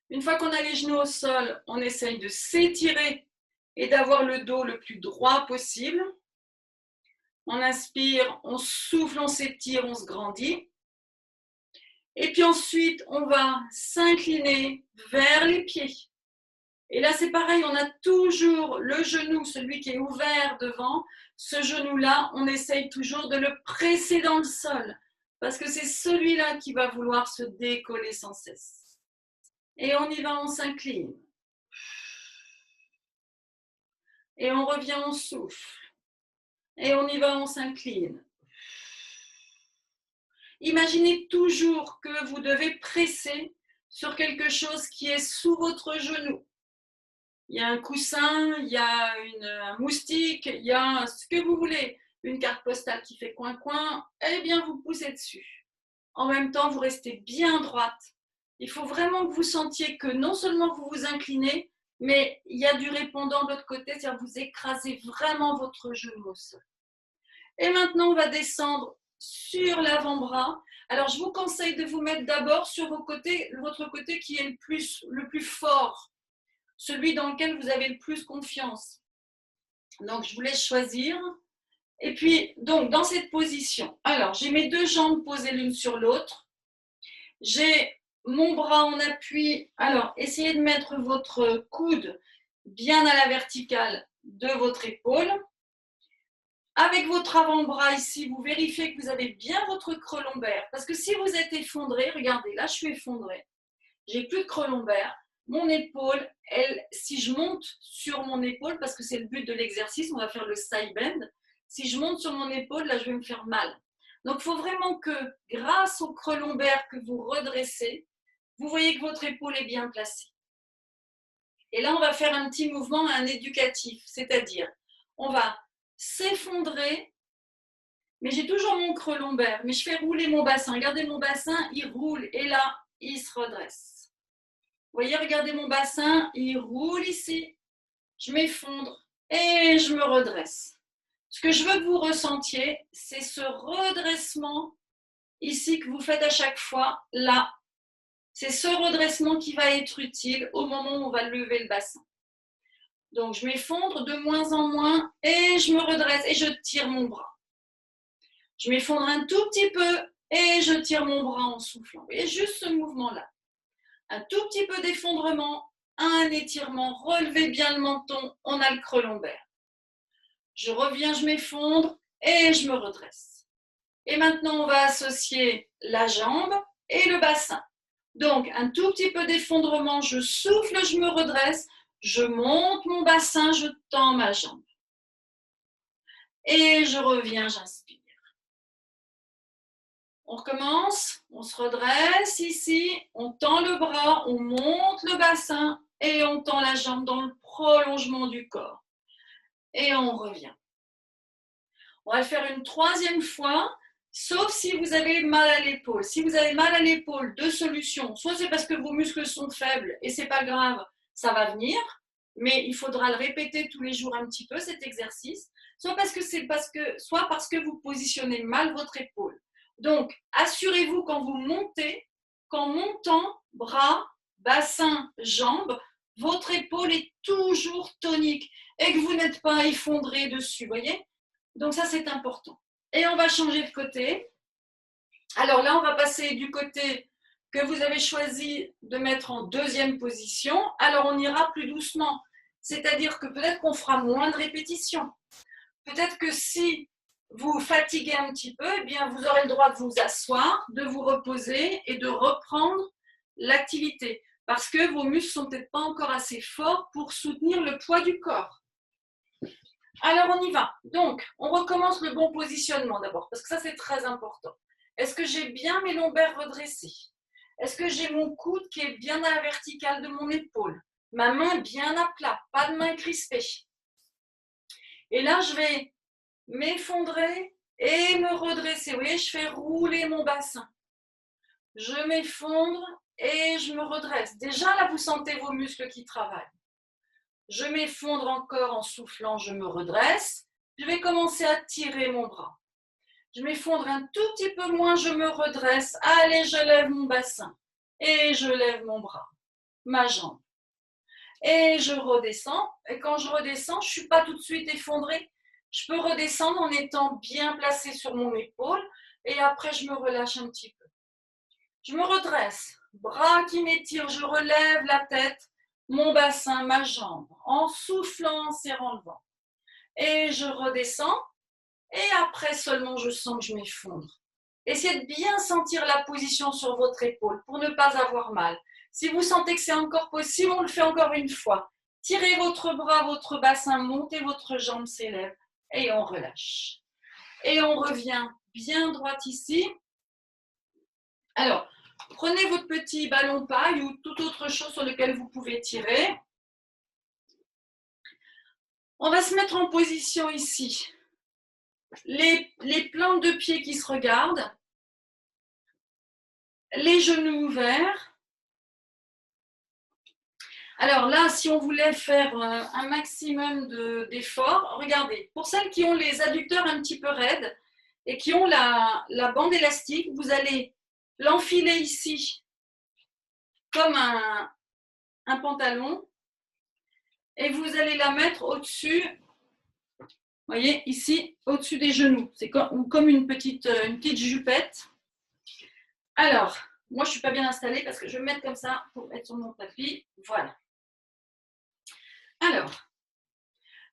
Une fois qu'on a les genoux au sol, on essaye de s'étirer et d'avoir le dos le plus droit possible. On inspire, on souffle, on s'étire, on se grandit. Et puis ensuite, on va s'incliner vers les pieds. Et là, c'est pareil, on a toujours le genou, celui qui est ouvert devant. Ce genou-là, on essaye toujours de le presser dans le sol parce que c'est celui-là qui va vouloir se décoller sans cesse. Et on y va, on s'incline. Et on revient, on souffle. Et on y va, on s'incline. Imaginez toujours que vous devez presser sur quelque chose qui est sous votre genou. Il y a un coussin, il y a un moustique, il y a ce que vous voulez, une carte postale qui fait coin-coin, eh bien vous poussez dessus. En même temps, vous restez bien droite. Il faut vraiment que vous sentiez que non seulement vous vous inclinez, mais il y a du répondant de l'autre côté, c'est-à-dire que vous écrasez vraiment votre genou au sol. Et maintenant, on va descendre sur l'avant-bras. Alors, je vous conseille de vous mettre d'abord sur votre côté qui est le plus fort, celui dans lequel vous avez le plus confiance. Donc, je vous laisse choisir. Et puis, donc, dans cette position, alors, j'ai mes deux jambes posées l'une sur l'autre. J'ai mon bras en appui. Alors, essayez de mettre votre coude bien à la verticale de votre épaule. Avec votre avant-bras ici, vous vérifiez que vous avez bien votre creux lombaire. Parce que si vous êtes effondré, regardez, là, je suis effondrée. J'ai plus de creux lombaire. Mon épaule, si je monte sur mon épaule, parce que c'est le but de l'exercice, on va faire le side bend. Si je monte sur mon épaule, là, je vais me faire mal. Donc, il faut vraiment que, grâce au creux lombaire que vous redressez, vous voyez que votre épaule est bien placée. Et là, on va faire un petit mouvement, un éducatif, c'est-à-dire, on va s'effondrer, mais j'ai toujours mon creux lombaire, mais je fais rouler mon bassin. Regardez mon bassin, il roule, et là, il se redresse. voyez, regardez mon bassin, il roule ici. Je m'effondre et je me redresse. Ce que je veux que vous ressentiez, c'est ce redressement ici que vous faites à chaque fois, là. C'est ce redressement qui va être utile au moment où on va lever le bassin. Donc, je m'effondre de moins en moins et je me redresse et je tire mon bras. Je m'effondre un tout petit peu et je tire mon bras en soufflant. Vous voyez, juste ce mouvement-là. Un tout petit peu d'effondrement, un étirement, relevez bien le menton, on a le creux lombaire. Je reviens, je m'effondre et je me redresse. Et maintenant, on va associer la jambe et le bassin. Donc, un tout petit peu d'effondrement, je souffle, je me redresse, je monte mon bassin, je tends ma jambe. Et je reviens, j'inspire. On recommence, on se redresse ici, on tend le bras, on monte le bassin et on tend la jambe dans le prolongement du corps. Et on revient. On va le faire une troisième fois, sauf si vous avez mal à l'épaule. Si vous avez mal à l'épaule, deux solutions. Soit c'est parce que vos muscles sont faibles et c'est pas grave, ça va venir, mais il faudra le répéter tous les jours un petit peu cet exercice. Soit parce que vous positionnez mal votre épaule. Donc, assurez-vous quand vous montez, qu'en montant, bras, bassin, jambes, votre épaule est toujours tonique et que vous n'êtes pas effondré dessus, voyez? Donc ça, c'est important. Et on va changer de côté. Alors là, on va passer du côté que vous avez choisi de mettre en deuxième position. Alors on ira plus doucement. C'est-à-dire que peut-être qu'on fera moins de répétitions. Peut-être que si vous fatiguez un petit peu, eh bien vous aurez le droit de vous asseoir, de vous reposer et de reprendre l'activité. Parce que vos muscles ne sont peut-être pas encore assez forts pour soutenir le poids du corps. Alors, on y va. Donc, on recommence le bon positionnement d'abord, parce que ça, c'est très important. Est-ce que j'ai bien mes lombaires redressés? Est-ce que j'ai mon coude qui est bien à la verticale de mon épaule? Ma main bien à plat, pas de main crispée. Et là, je vais m'effondrer et me redresser. Vous voyez, je fais rouler mon bassin. Je m'effondre et je me redresse. Déjà, là, vous sentez vos muscles qui travaillent. Je m'effondre encore en soufflant, je me redresse. Je vais commencer à tirer mon bras. Je m'effondre un tout petit peu moins, je me redresse. Allez, je lève mon bassin. Et je lève mon bras, ma jambe. Et je redescends. Et quand je redescends, je ne suis pas tout de suite effondrée. Je peux redescendre en étant bien placée sur mon épaule. Et après, je me relâche un petit peu. Je me redresse. Bras qui m'étirent, je relève la tête, mon bassin, ma jambe, en soufflant, en serrant le ventre. Et je redescends. Et après seulement, je sens que je m'effondre. Essayez de bien sentir la position sur votre épaule pour ne pas avoir mal. Si vous sentez que c'est encore possible, on le fait encore une fois. Tirez votre bras, votre bassin, montez votre jambe, s'élève et on relâche. Et on revient bien droit ici. Alors, prenez votre petit ballon paille ou toute autre chose sur lequel vous pouvez tirer. On va se mettre en position ici. Les plantes de pied qui se regardent, les genoux ouverts. Alors là, si on voulait faire un maximum d'efforts, regardez, pour celles qui ont les adducteurs un petit peu raides et qui ont la bande élastique, vous allez l'enfiler ici comme un pantalon et vous allez la mettre au-dessus, vous voyez, ici, au-dessus des genoux. C'est comme une petite jupette. Alors, moi, je ne suis pas bien installée parce que je vais me mettre comme ça pour être sur mon tapis. Voilà. Alors,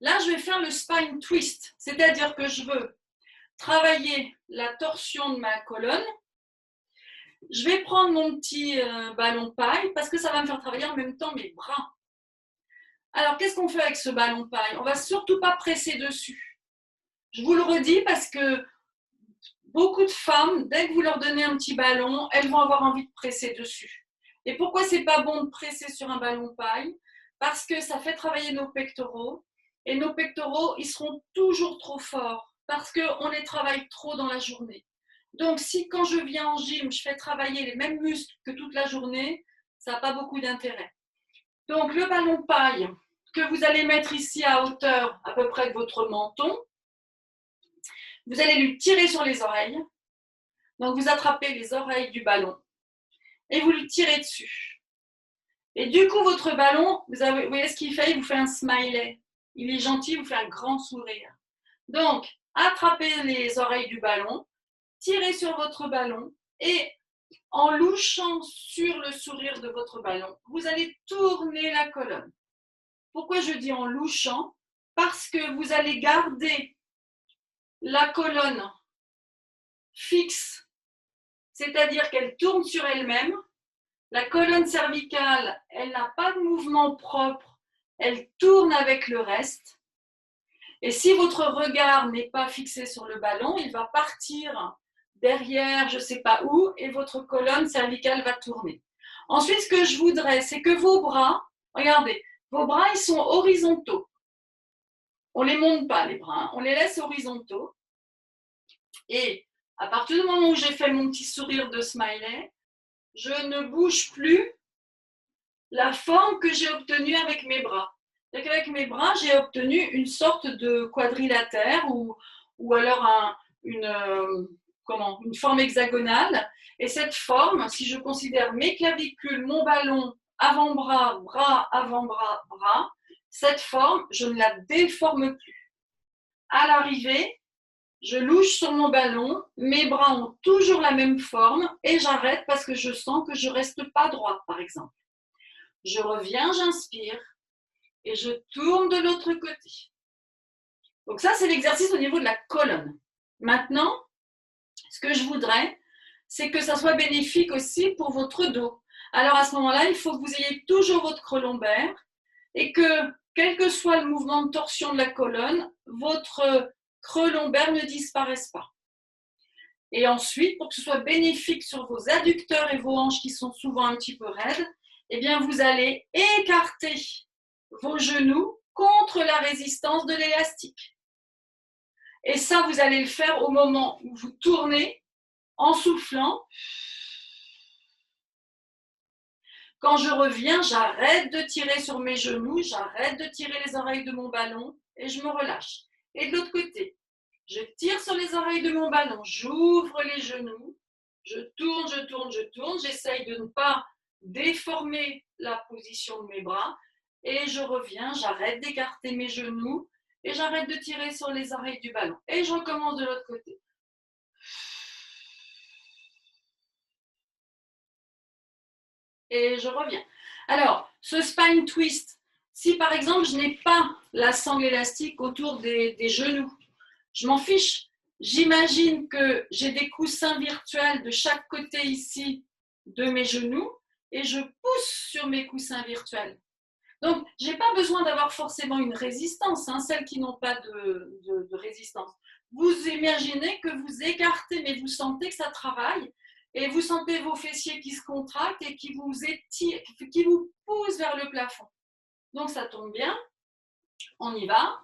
là, je vais faire le spine twist, c'est-à-dire que je veux travailler la torsion de ma colonne. Je vais prendre mon petit ballon paille parce que ça va me faire travailler en même temps mes bras. Alors, qu'est-ce qu'on fait avec ce ballon paille? On ne va surtout pas presser dessus. Je vous le redis parce que beaucoup de femmes, dès que vous leur donnez un petit ballon, elles vont avoir envie de presser dessus. Et pourquoi c'est pas bon de presser sur un ballon paille? Parce que ça fait travailler nos pectoraux. Et nos pectoraux, ils seront toujours trop forts parce qu'on les travaille trop dans la journée. Donc, si quand je viens en gym, je fais travailler les mêmes muscles que toute la journée, Ça n'a pas beaucoup d'intérêt. Donc, le ballon paille que vous allez mettre ici à hauteur à peu près de votre menton, vous allez lui tirer sur les oreilles. Donc, vous attrapez les oreilles du ballon et vous lui tirez dessus. Et du coup, votre ballon, vous voyez ce qu'il fait? Il vous fait un smiley. Il est gentil, il vous fait un grand sourire. Donc, attrapez les oreilles du ballon, tirez sur votre ballon et en louchant sur le sourire de votre ballon, vous allez tourner la colonne. Pourquoi je dis en louchant? Parce que vous allez garder la colonne fixe, c'est-à-dire qu'elle tourne sur elle-même. La colonne cervicale, elle n'a pas de mouvement propre, elle tourne avec le reste. Et si votre regard n'est pas fixé sur le ballon, il va partir derrière, je ne sais pas où, et votre colonne cervicale va tourner. Ensuite, ce que je voudrais, c'est que vos bras, regardez, vos bras, ils sont horizontaux. On ne les monte pas, les bras, on les laisse horizontaux. Et à partir du moment où j'ai fait mon petit sourire de smiley, je ne bouge plus la forme que j'ai obtenue avec mes bras. C'est-à-dire qu'avec mes bras, j'ai obtenu une sorte de quadrilatère ou alors une forme hexagonale. Et cette forme, si je considère mes clavicules, mon ballon, avant-bras, bras, avant-bras, bras, cette forme, je ne la déforme plus. À l'arrivée, je louche sur mon ballon, mes bras ont toujours la même forme et j'arrête parce que je sens que je ne reste pas droite, par exemple. Je reviens, j'inspire et je tourne de l'autre côté. Donc ça, c'est l'exercice au niveau de la colonne. Maintenant, ce que je voudrais, c'est que ça soit bénéfique aussi pour votre dos. Alors à ce moment-là, il faut que vous ayez toujours votre creux lombaire et que, quel que soit le mouvement de torsion de la colonne, votre creux lombaire ne disparaisse pas. Et ensuite, pour que ce soit bénéfique sur vos adducteurs et vos hanches qui sont souvent un petit peu raides, eh bien, vous allez écarter vos genoux contre la résistance de l'élastique. Et ça, vous allez le faire au moment où vous tournez en soufflant. Quand je reviens, j'arrête de tirer sur mes genoux, j'arrête de tirer les oreilles de mon ballon et je me relâche. Et de l'autre côté, je tire sur les oreilles de mon ballon, j'ouvre les genoux, je tourne, je tourne, je tourne, j'essaye de ne pas déformer la position de mes bras et je reviens, j'arrête d'écarter mes genoux et j'arrête de tirer sur les oreilles du ballon. Et je recommence de l'autre côté. Et je reviens. Alors, ce spine twist, si par exemple je n'ai pas la sangle élastique autour des genoux, je m'en fiche. J'imagine que j'ai des coussins virtuels de chaque côté ici de mes genoux et je pousse sur mes coussins virtuels. Donc, je n'ai pas besoin d'avoir forcément une résistance, hein, celles qui n'ont pas de résistance. Vous imaginez que vous écartez, mais vous sentez que ça travaille et vous sentez vos fessiers qui se contractent et qui vous étirent, qui vous poussent vers le plafond. Donc, ça tombe bien. On y va.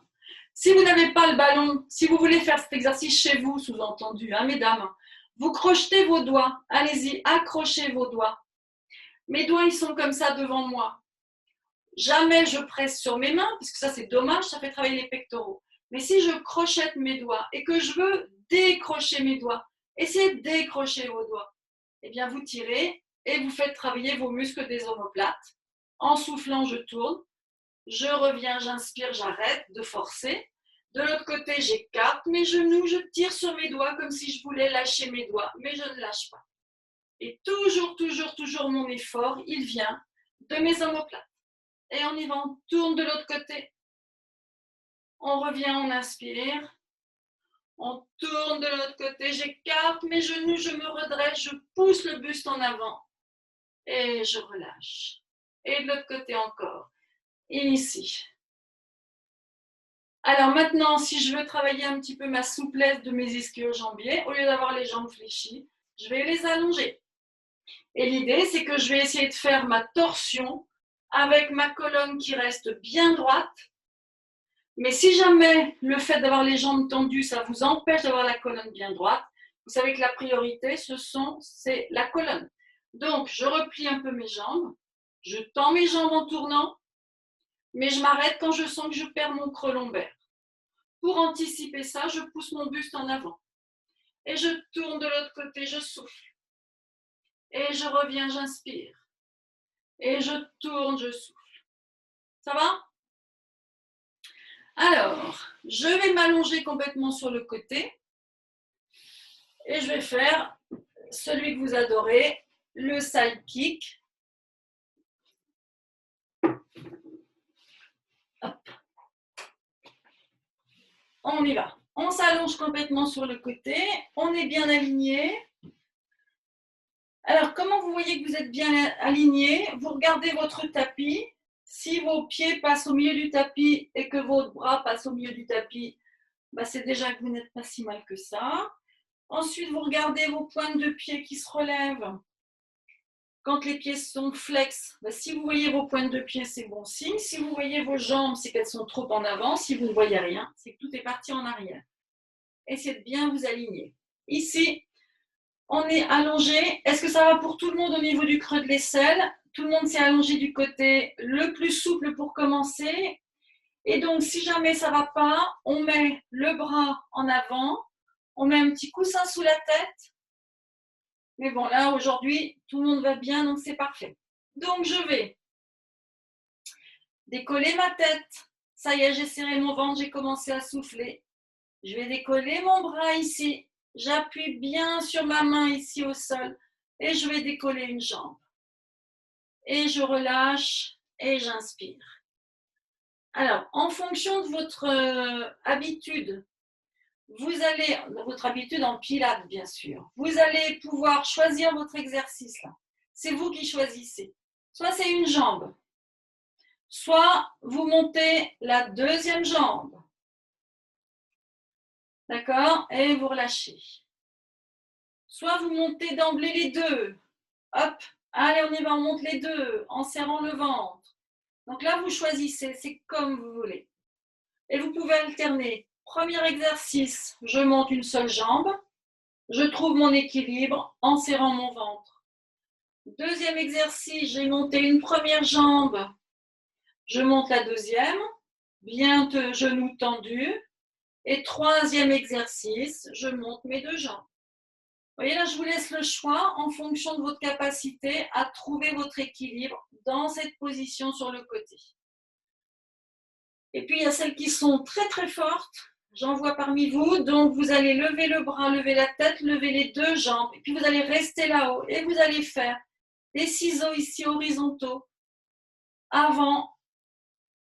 Si vous n'avez pas le ballon, si vous voulez faire cet exercice chez vous, sous-entendu, hein, mesdames, vous crochetez vos doigts. Allez-y, accrochez vos doigts. Mes doigts, ils sont comme ça devant moi. Jamais je presse sur mes mains, parce que ça, c'est dommage, ça fait travailler les pectoraux. Mais si je crochette mes doigts et que je veux décrocher mes doigts, essayez de décrocher vos doigts. Eh bien, vous tirez et vous faites travailler vos muscles des omoplates. En soufflant, je tourne. Je reviens, j'inspire, j'arrête de forcer. De l'autre côté, j'écarte mes genoux, je tire sur mes doigts comme si je voulais lâcher mes doigts, mais je ne lâche pas. Et toujours, toujours, toujours mon effort, il vient de mes omoplates. Et on y va, on tourne de l'autre côté. On revient, on inspire. On tourne de l'autre côté, j'écarte mes genoux, je me redresse, je pousse le buste en avant. Et je relâche. Et de l'autre côté encore. Et ici. Alors maintenant, si je veux travailler un petit peu ma souplesse de mes ischio-jambiers, au lieu d'avoir les jambes fléchies, je vais les allonger. Et l'idée, c'est que je vais essayer de faire ma torsion avec ma colonne qui reste bien droite. Mais si jamais le fait d'avoir les jambes tendues, ça vous empêche d'avoir la colonne bien droite, vous savez que la priorité, c'est la colonne. Donc, je replie un peu mes jambes. Je tends mes jambes en tournant, mais je m'arrête quand je sens que je perds mon creux lombaire. Pour anticiper ça, je pousse mon buste en avant. Et je tourne de l'autre côté, je souffle. Et je reviens, j'inspire. Et je tourne, je souffle. Ça va? Alors, je vais m'allonger complètement sur le côté. Et je vais faire celui que vous adorez, le side kick. Hop. On y va. On s'allonge complètement sur le côté. On est bien aligné. Alors, comment vous voyez que vous êtes bien aligné? Vous regardez votre tapis. Si vos pieds passent au milieu du tapis et que vos bras passent au milieu du tapis, bah, c'est déjà que vous n'êtes pas si mal que ça. Ensuite, vous regardez vos pointes de pied qui se relèvent. Quand les pieds sont flex, bah, si vous voyez vos pointes de pied, c'est bon signe. Si vous voyez vos jambes, c'est qu'elles sont trop en avant. Si vous ne voyez rien, c'est que tout est parti en arrière. Essayez de bien vous aligner. Ici, on est allongé. Est-ce que ça va pour tout le monde au niveau du creux de l'aisselle? Tout le monde s'est allongé du côté le plus souple pour commencer. Et donc, si jamais ça ne va pas, on met le bras en avant. On met un petit coussin sous la tête. Mais bon, là, aujourd'hui, tout le monde va bien, donc c'est parfait. Donc, je vais décoller ma tête. Ça y est, j'ai serré mon ventre, j'ai commencé à souffler. Je vais décoller mon bras ici. J'appuie bien sur ma main ici au sol et je vais décoller une jambe. Et je relâche et j'inspire. Alors, en fonction de votre habitude, vous allez, votre habitude en pilates bien sûr, vous allez pouvoir choisir votre exercice là. C'est vous qui choisissez. Soit c'est une jambe, soit vous montez la deuxième jambe. D'accord? Et vous relâchez. Soit vous montez d'emblée les deux. Hop, allez, on y va, on monte les deux en serrant le ventre. Donc là, vous choisissez, c'est comme vous voulez. Et vous pouvez alterner. Premier exercice, je monte une seule jambe. Je trouve mon équilibre en serrant mon ventre. Deuxième exercice, j'ai monté une première jambe. Je monte la deuxième, bien de genoux tendus. Et troisième exercice, je monte mes deux jambes. Vous voyez, là, je vous laisse le choix en fonction de votre capacité à trouver votre équilibre dans cette position sur le côté. Et puis, il y a celles qui sont très, très fortes. J'en vois parmi vous. Donc, vous allez lever le bras, lever la tête, lever les deux jambes. Et puis, vous allez rester là-haut. Et vous allez faire des ciseaux ici horizontaux. Avant,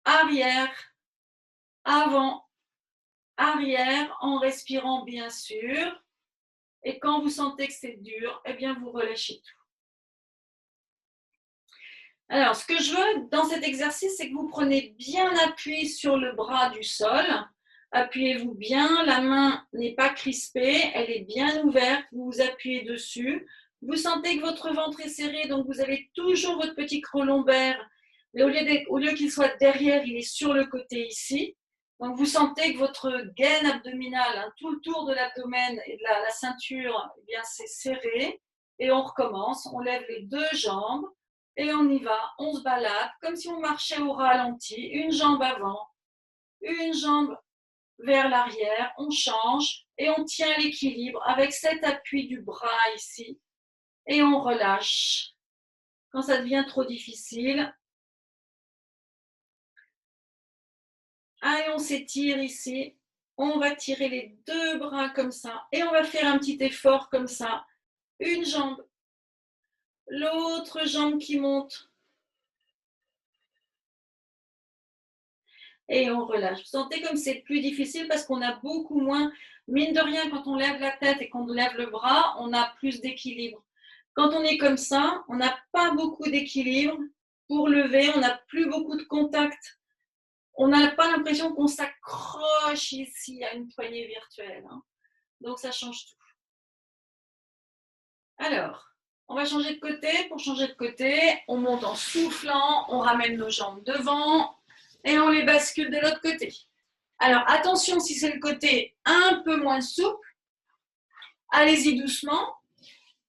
arrière, avant, arrière, en respirant bien sûr. Et quand vous sentez que c'est dur, eh bien, vous relâchez tout. Alors, ce que je veux dans cet exercice, c'est que vous prenez bien appui sur le bras du sol. Appuyez-vous bien, la main n'est pas crispée, elle est bien ouverte, vous vous appuyez dessus. Vous sentez que votre ventre est serré, donc vous avez toujours votre petit creux lombaire. Mais au lieu qu'il soit derrière, il est sur le côté ici. Donc vous sentez que votre gaine abdominale, tout le tour de l'abdomen et de la ceinture, eh bien c'est serré. Et on recommence, on lève les deux jambes. Et on y va, on se balade comme si on marchait au ralenti, une jambe avant, une jambe vers l'arrière, on change et on tient l'équilibre avec cet appui du bras ici et on relâche. Quand ça devient trop difficile, allez, on s'étire ici, on va tirer les deux bras comme ça et on va faire un petit effort comme ça, une jambe, l'autre jambe qui monte. Et on relâche. Vous sentez comme c'est plus difficile parce qu'on a beaucoup moins, mine de rien, quand on lève la tête et qu'on lève le bras, on a plus d'équilibre. Quand on est comme ça, on n'a pas beaucoup d'équilibre pour lever, on n'a plus beaucoup de contact. On n'a pas l'impression qu'on s'accroche ici à une poignée virtuelle. Donc ça change tout. Alors, on va changer de côté. Pour changer de côté, on monte en soufflant, on ramène nos jambes devant et on les bascule de l'autre côté. Alors, attention, si c'est le côté un peu moins souple, allez-y doucement.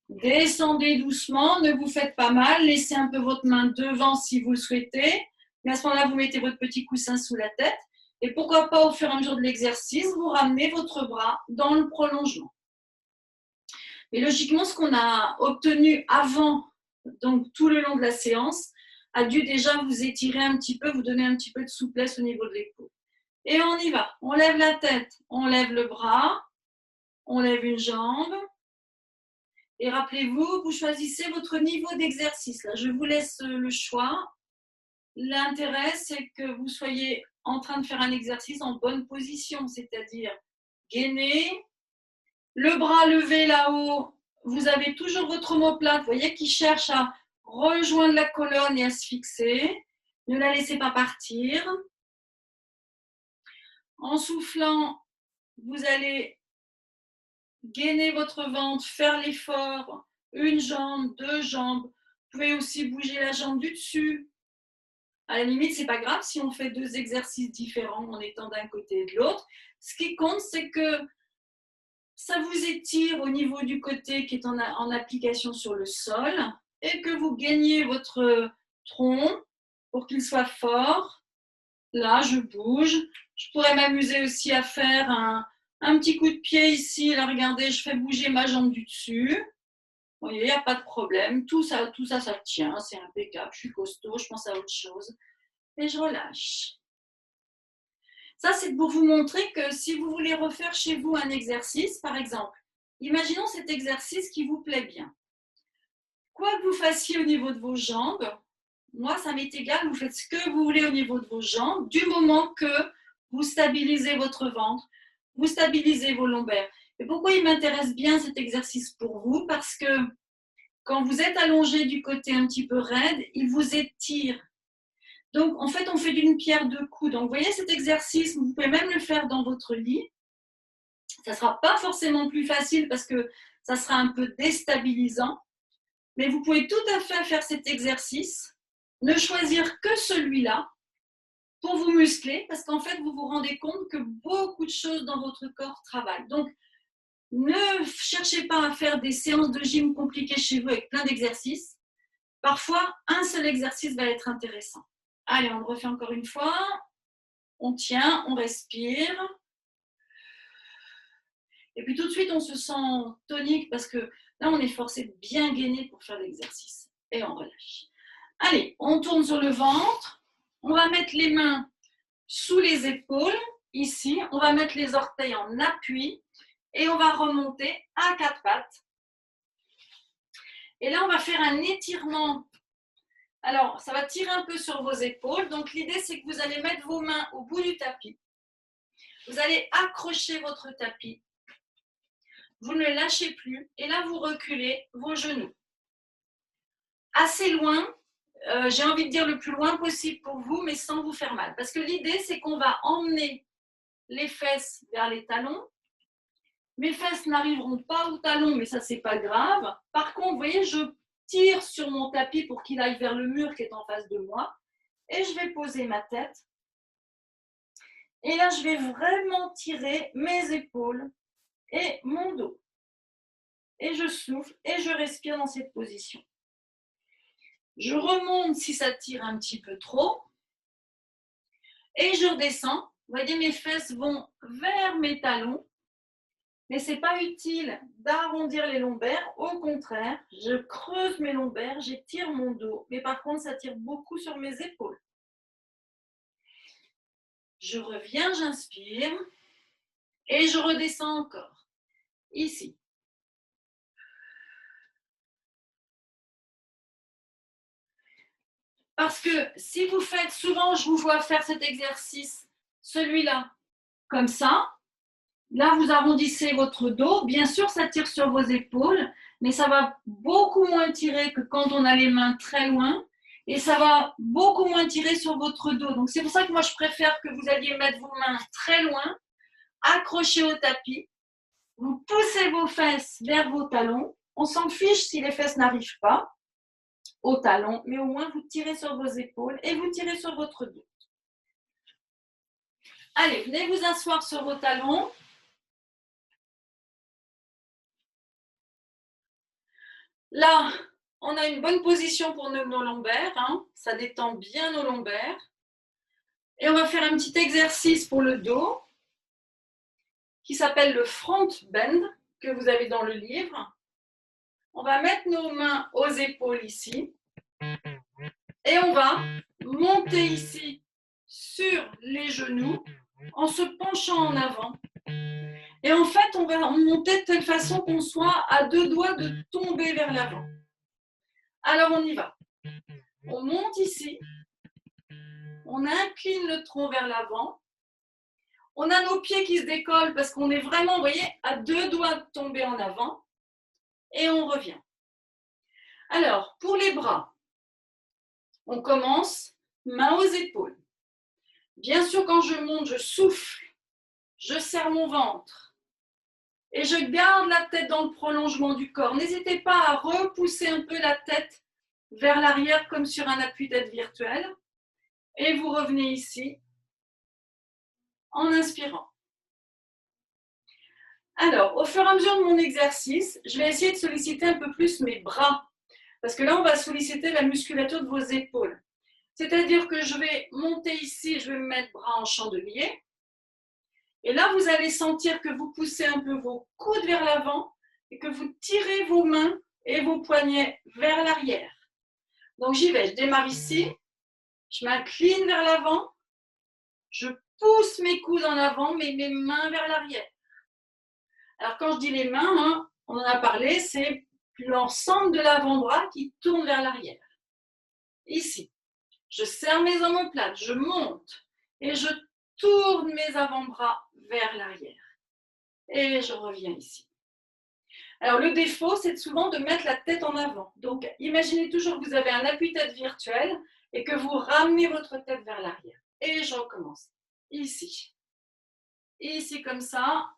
Descendez doucement, ne vous faites pas mal, laissez un peu votre main devant si vous le souhaitez. Mais à ce moment-là, vous mettez votre petit coussin sous la tête. Et pourquoi pas, au fur et à mesure de l'exercice, vous ramenez votre bras dans le prolongement. Mais logiquement, ce qu'on a obtenu avant, donc tout le long de la séance, a dû déjà vous étirer un petit peu, vous donner un petit peu de souplesse au niveau de l'épaule. Et on y va. On lève la tête, on lève le bras, on lève une jambe. Et rappelez-vous, vous choisissez votre niveau d'exercice. Là, je vous laisse le choix. L'intérêt, c'est que vous soyez en train de faire un exercice en bonne position, c'est-à-dire gainer, le bras levé là-haut. Vous avez toujours votre omoplate, vous voyez, qui cherche à rejoindre la colonne et à se fixer. Ne la laissez pas partir. En soufflant, vous allez gainer votre ventre, faire l'effort, une jambe, deux jambes. Vous pouvez aussi bouger la jambe du dessus. À la limite, c'est pas grave si on fait deux exercices différents en étant d'un côté et de l'autre. Ce qui compte, c'est que ça vous étire au niveau du côté qui est en application sur le sol et que vous gagnez votre tronc pour qu'il soit fort. Là, je bouge. Je pourrais m'amuser aussi à faire un petit coup de pied ici. Là, regardez, je fais bouger ma jambe du dessus. Vous voyez, il n'y a pas de problème. Tout ça, ça tient. C'est impeccable. Je suis costaud. Je pense à autre chose. Et je relâche. Ça, c'est pour vous montrer que si vous voulez refaire chez vous un exercice, par exemple, imaginons cet exercice qui vous plaît bien. Quoi que vous fassiez au niveau de vos jambes, moi, ça m'est égal, vous faites ce que vous voulez au niveau de vos jambes, du moment que vous stabilisez votre ventre, vous stabilisez vos lombaires. Et pourquoi il m'intéresse bien cet exercice pour vous? Parce que quand vous êtes allongé du côté un petit peu raide, il vous étire. Donc, en fait, on fait d'une pierre deux coups. Donc, vous voyez cet exercice, vous pouvez même le faire dans votre lit. Ça ne sera pas forcément plus facile parce que ça sera un peu déstabilisant. Mais vous pouvez tout à fait faire cet exercice, ne choisir que celui-là pour vous muscler, parce qu'en fait, vous vous rendez compte que beaucoup de choses dans votre corps travaillent. Donc, ne cherchez pas à faire des séances de gym compliquées chez vous avec plein d'exercices. Parfois, un seul exercice va être intéressant. Allez, on le refait encore une fois. On tient, on respire. Et puis tout de suite, on se sent tonique parce que là, on est forcé de bien gainer pour faire l'exercice. Et on relâche. Allez, on tourne sur le ventre. On va mettre les mains sous les épaules, ici. On va mettre les orteils en appui et on va remonter à quatre pattes. Et là, on va faire un étirement. Alors, ça va tirer un peu sur vos épaules. Donc, l'idée, c'est que vous allez mettre vos mains au bout du tapis. Vous allez accrocher votre tapis. Vous ne lâchez plus. Et là, vous reculez vos genoux. Assez loin, j'ai envie de dire le plus loin possible pour vous, mais sans vous faire mal. Parce que l'idée, c'est qu'on va emmener les fesses vers les talons. Mes fesses n'arriveront pas aux talons, mais ça, c'est pas grave. Par contre, vous voyez, je tire sur mon tapis pour qu'il aille vers le mur qui est en face de moi. Et je vais poser ma tête. Et là, je vais vraiment tirer mes épaules et mon dos. Et je souffle et je respire dans cette position. Je remonte si ça tire un petit peu trop. Et je redescends. Vous voyez, mes fesses vont vers mes talons. Mais ce n'est pas utile d'arrondir les lombaires. Au contraire, je creuse mes lombaires, j'étire mon dos. Mais par contre, ça tire beaucoup sur mes épaules. Je reviens, j'inspire. Et je redescends encore. Ici. Parce que si vous faites, souvent je vous vois faire cet exercice, celui-là, comme ça, là vous arrondissez votre dos, bien sûr ça tire sur vos épaules, mais ça va beaucoup moins tirer que quand on a les mains très loin, et ça va beaucoup moins tirer sur votre dos. Donc c'est pour ça que moi je préfère que vous alliez mettre vos mains très loin, accrochées au tapis, vous poussez vos fesses vers vos talons, on s'en fiche si les fesses n'arrivent pas au talon, mais au moins vous tirez sur vos épaules et vous tirez sur votre dos. Allez, venez vous asseoir sur vos talons. Là, on a une bonne position pour nos lombaires, hein. Ça détend bien nos lombaires. Et on va faire un petit exercice pour le dos qui s'appelle le front bend, que vous avez dans le livre. On va mettre nos mains aux épaules ici. Et on va monter ici sur les genoux en se penchant en avant. Et en fait, on va monter de telle façon qu'on soit à 2 doigts de tomber vers l'avant. Alors, on y va. On monte ici. On incline le tronc vers l'avant. On a nos pieds qui se décollent parce qu'on est vraiment, vous voyez, à 2 doigts de tomber en avant. Et on revient. Alors, pour les bras, on commence main aux épaules. Bien sûr, quand je monte, je souffle, je serre mon ventre et je garde la tête dans le prolongement du corps. N'hésitez pas à repousser un peu la tête vers l'arrière comme sur un appui-tête virtuel. Et vous revenez ici en inspirant. Alors, au fur et à mesure de mon exercice, je vais essayer de solliciter un peu plus mes bras. Parce que là, on va solliciter la musculature de vos épaules. C'est-à-dire que je vais monter ici, je vais me mettre bras en chandelier. Et là, vous allez sentir que vous poussez un peu vos coudes vers l'avant et que vous tirez vos mains et vos poignets vers l'arrière. Donc, j'y vais. Je démarre ici. Je m'incline vers l'avant. Je pousse mes coudes en avant, mais mes mains vers l'arrière. Alors, quand je dis les mains, hein, on en a parlé, c'est l'ensemble de l'avant-bras qui tourne vers l'arrière. Ici, je serre mes omoplates, je monte et je tourne mes avant-bras vers l'arrière. Et je reviens ici. Alors, le défaut, c'est souvent de mettre la tête en avant. Donc, imaginez toujours que vous avez un appui-tête virtuel et que vous ramenez votre tête vers l'arrière. Et je recommence. Ici. Ici, comme ça.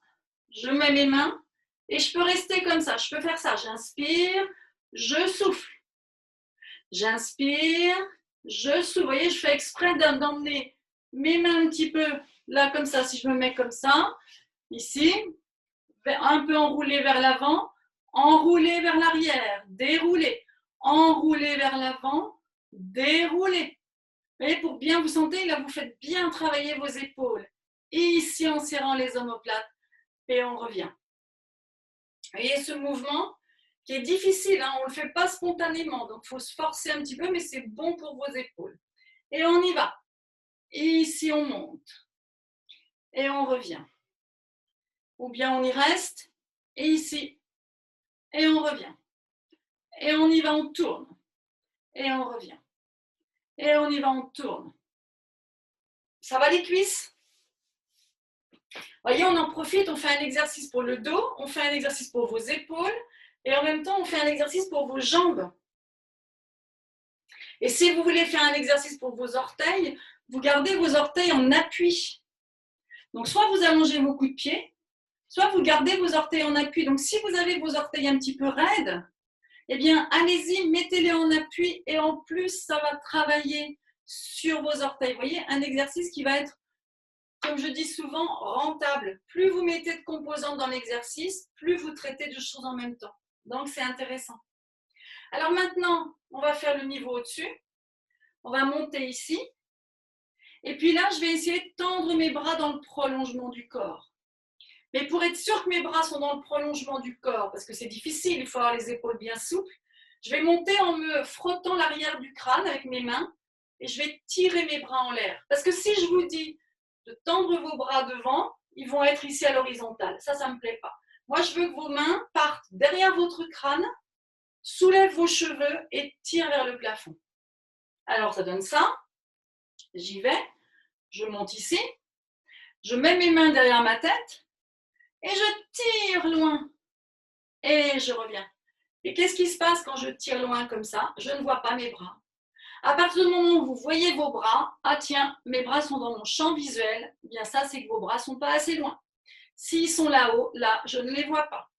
Je mets mes mains et je peux rester comme ça. Je peux faire ça. J'inspire, je souffle. J'inspire, je souffle. Vous voyez, je fais exprès d'emmener mes mains un petit peu là, comme ça. Si je me mets comme ça, ici, un peu enroulé vers l'avant, enroulé vers l'arrière, déroulé, enroulé vers l'avant, déroulé. Vous voyez, pour bien vous sentir, là, vous faites bien travailler vos épaules. Et ici, en serrant les omoplates, et on revient. Vous voyez ce mouvement qui est difficile, hein, on ne le fait pas spontanément, donc il faut se forcer un petit peu, mais c'est bon pour vos épaules. Et on y va. Et ici, on monte. Et on revient. Ou bien on y reste. Et ici. Et on revient. Et on y va, on tourne. Et on revient. Et on y va, on tourne. Ça va les cuisses? Vous voyez, on en profite, on fait un exercice pour le dos, on fait un exercice pour vos épaules, et en même temps, on fait un exercice pour vos jambes. Et si vous voulez faire un exercice pour vos orteils, vous gardez vos orteils en appui. Donc, soit vous allongez vos coups de pied, soit vous gardez vos orteils en appui. Donc, si vous avez vos orteils un petit peu raides, eh bien, allez-y, mettez-les en appui et en plus, ça va travailler sur vos orteils. Vous voyez, un exercice qui va être, comme je dis souvent, rentable. Plus vous mettez de composantes dans l'exercice, plus vous traitez de choses en même temps. Donc, c'est intéressant. Alors maintenant, on va faire le niveau au-dessus. On va monter ici. Et puis là, je vais essayer de tendre mes bras dans le prolongement du corps. Mais pour être sûr que mes bras sont dans le prolongement du corps, parce que c'est difficile, il faut avoir les épaules bien souples, je vais monter en me frottant l'arrière du crâne avec mes mains et je vais tirer mes bras en l'air. Parce que si je vous dis de tendre vos bras devant, ils vont être ici à l'horizontale. Ça ne me plaît pas. Moi, je veux que vos mains partent derrière votre crâne, soulèvent vos cheveux et tirent vers le plafond. Alors, ça donne ça. J'y vais. Je monte ici. Je mets mes mains derrière ma tête et je tire loin. Et je reviens. Et qu'est-ce qui se passe quand je tire loin comme ça? Je ne vois pas mes bras. À partir du moment où vous voyez vos bras, ah tiens, mes bras sont dans mon champ visuel, eh bien ça, c'est que vos bras ne sont pas assez loin. S'ils sont là-haut, là, je ne les vois pas.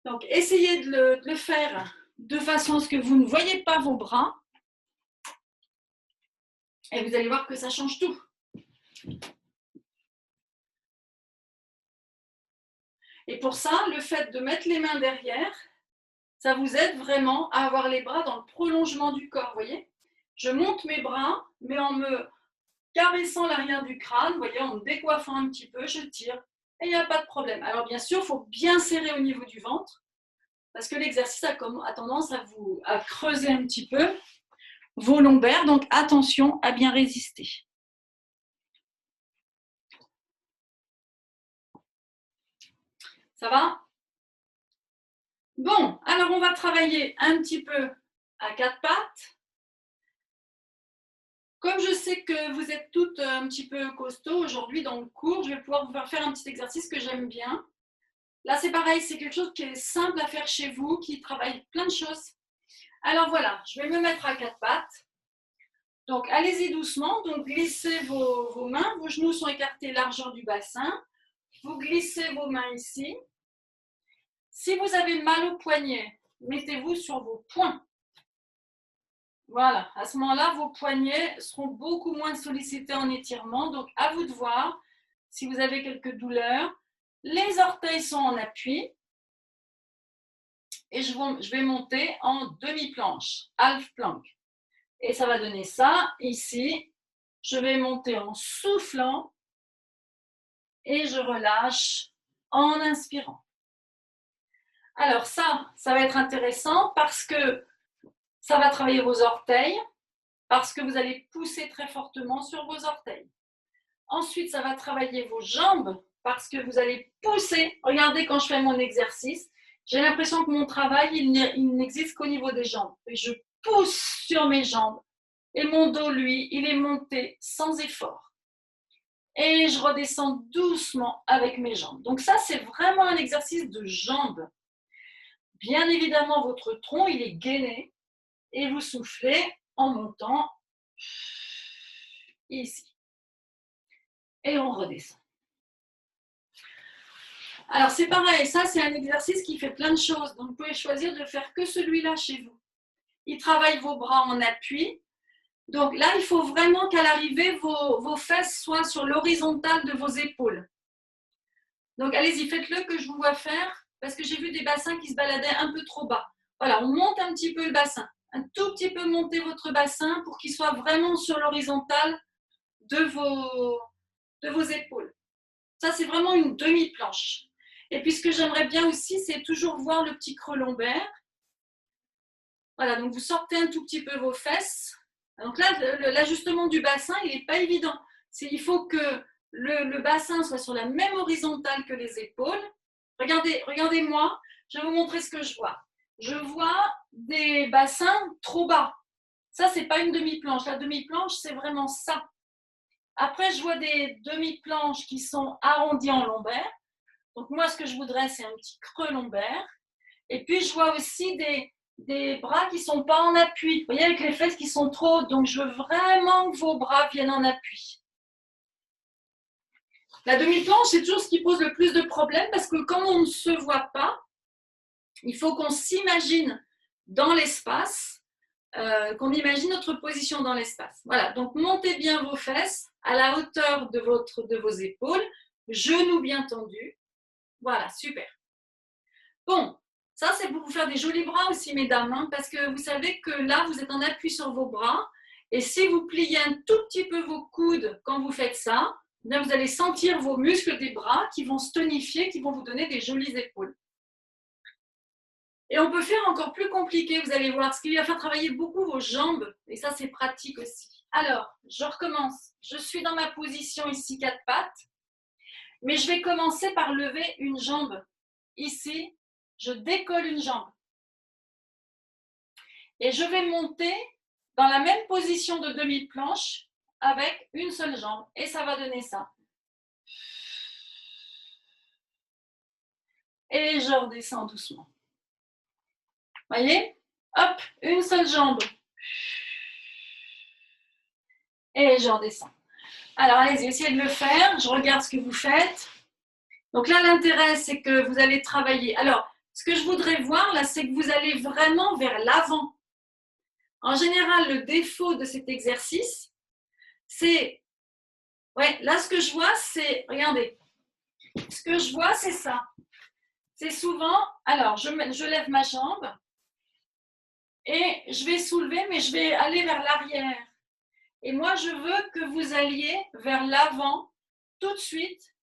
Donc, essayez de le faire de façon à ce que vous ne voyez pas vos bras. Et vous allez voir que ça change tout. Et pour ça, le fait de mettre les mains derrière, Ça vous aide vraiment à avoir les bras dans le prolongement du corps, vous voyez? Je monte mes bras, mais en me caressant l'arrière du crâne, vous voyez, en me décoiffant un petit peu, je tire et il n'y a pas de problème. Alors bien sûr, il faut bien serrer au niveau du ventre parce que l'exercice a tendance à creuser un petit peu vos lombaires, donc attention à bien résister. Ça va? Bon, alors on va travailler un petit peu à quatre pattes. Comme je sais que vous êtes toutes un petit peu costauds aujourd'hui dans le cours, je vais pouvoir vous faire un petit exercice que j'aime bien. Là, c'est pareil, c'est quelque chose qui est simple à faire chez vous, qui travaille plein de choses. Alors voilà, je vais me mettre à quatre pattes. Donc, allez-y doucement. Donc, glissez vos mains. Vos genoux sont écartés largeur du bassin. Vous glissez vos mains ici. Si vous avez mal au poignet, mettez-vous sur vos poings. Voilà, à ce moment-là, vos poignets seront beaucoup moins sollicités en étirement. Donc, à vous de voir si vous avez quelques douleurs. Les orteils sont en appui. Et je vais monter en demi-planche, half plank. Et ça va donner ça. Ici, je vais monter en soufflant et je relâche en inspirant. Alors ça va être intéressant parce que ça va travailler vos orteils, parce que vous allez pousser très fortement sur vos orteils. Ensuite, ça va travailler vos jambes parce que vous allez pousser. Regardez quand je fais mon exercice, j'ai l'impression que mon travail, il n'existe qu'au niveau des jambes. Et je pousse sur mes jambes. Et mon dos, lui, il est monté sans effort. Et je redescends doucement avec mes jambes. Donc ça, c'est vraiment un exercice de jambes. Bien évidemment, votre tronc, il est gainé. Et vous soufflez en montant ici. Et on redescend. Alors c'est pareil, ça c'est un exercice qui fait plein de choses. Donc vous pouvez choisir de faire que celui-là chez vous. Il travaille vos bras en appui. Donc là, il faut vraiment qu'à l'arrivée, vos fesses soient sur l'horizontale de vos épaules. Donc allez-y, faites-le que je vous vois faire, parce que j'ai vu des bassins qui se baladaient un peu trop bas. Voilà, on monte un petit peu le bassin. Un tout petit peu monter votre bassin pour qu'il soit vraiment sur l'horizontale de vos épaules. Ça, c'est vraiment une demi-planche. Et puis, ce que j'aimerais bien aussi, c'est toujours voir le petit creux lombaire. Voilà, donc vous sortez un tout petit peu vos fesses. Donc là, l'ajustement du bassin, il n'est pas évident. Il faut que le bassin soit sur la même horizontale que les épaules. Regardez-moi, je vais vous montrer ce que je vois. Je vois des bassins trop bas. Ça, ce n'est pas une demi-planche. La demi-planche, c'est vraiment ça. Après, je vois des demi-planches qui sont arrondies en lombaire. Donc moi, ce que je voudrais, c'est un petit creux lombaire. Et puis, je vois aussi des bras qui ne sont pas en appui. Vous voyez, avec les fesses qui sont trop hautes. Donc, je veux vraiment que vos bras viennent en appui. La demi-planche, c'est toujours ce qui pose le plus de problèmes parce que quand on ne se voit pas, il faut qu'on s'imagine dans l'espace, qu'on imagine notre position dans l'espace. Voilà, donc montez bien vos fesses à la hauteur de vos épaules, genoux bien tendus. Voilà, super. Bon, ça c'est pour vous faire des jolis bras aussi, mesdames, hein, parce que vous savez que là, vous êtes en appui sur vos bras. Et si vous pliez un tout petit peu vos coudes quand vous faites ça, bien, vous allez sentir vos muscles des bras qui vont se tonifier, qui vont vous donner des jolies épaules. Et on peut faire encore plus compliqué, vous allez voir, ce qui va faire travailler beaucoup vos jambes. Et ça, c'est pratique aussi. Alors, je recommence. Je suis dans ma position ici, quatre pattes. Mais je vais commencer par lever une jambe. Ici, je décolle une jambe. Et je vais monter dans la même position de demi-planche avec une seule jambe. Et ça va donner ça. Et je redescends doucement. Voyez? Hop, une seule jambe. Et je redescends. Alors, allez-y, essayez de le faire. Je regarde ce que vous faites. Donc là, l'intérêt, c'est que vous allez travailler. Alors, ce que je voudrais voir, là, c'est que vous allez vraiment vers l'avant. En général, le défaut de cet exercice, c'est... Ouais, là, ce que je vois, c'est... Regardez. Ce que je vois, c'est ça. C'est souvent... Alors, je lève ma jambe. Et je vais soulever, mais je vais aller vers l'arrière. Et moi, je veux que vous alliez vers l'avant, tout de suite,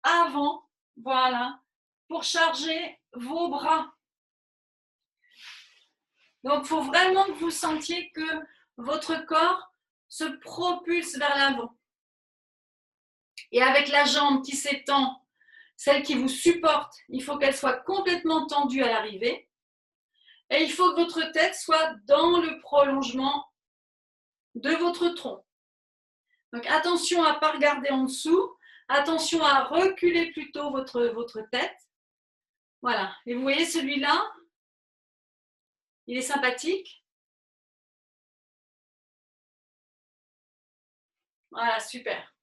avant, voilà, pour charger vos bras. Donc, il faut vraiment que vous sentiez que votre corps se propulse vers l'avant. Et avec la jambe qui s'étend, celle qui vous supporte, il faut qu'elle soit complètement tendue à l'arrivée. Et il faut que votre tête soit dans le prolongement de votre tronc. Donc attention à ne pas regarder en dessous, attention à reculer plutôt votre tête. Voilà, et vous voyez celui-là, il est sympathique. Voilà, super.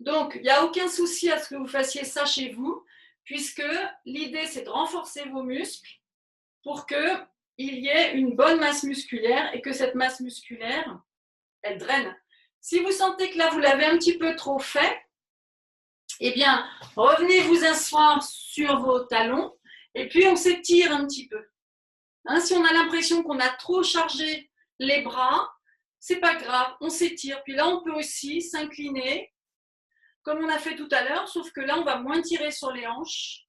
Donc, il n'y a aucun souci à ce que vous fassiez ça chez vous, puisque l'idée, c'est de renforcer vos muscles pour qu'il y ait une bonne masse musculaire et que cette masse musculaire, elle draine. Si vous sentez que là, vous l'avez un petit peu trop fait, eh bien, revenez vous asseoir sur vos talons et puis on s'étire un petit peu. Hein, si on a l'impression qu'on a trop chargé les bras, c'est pas grave, on s'étire. Puis là, on peut aussi s'incliner comme on a fait tout à l'heure, sauf que là, on va moins tirer sur les hanches.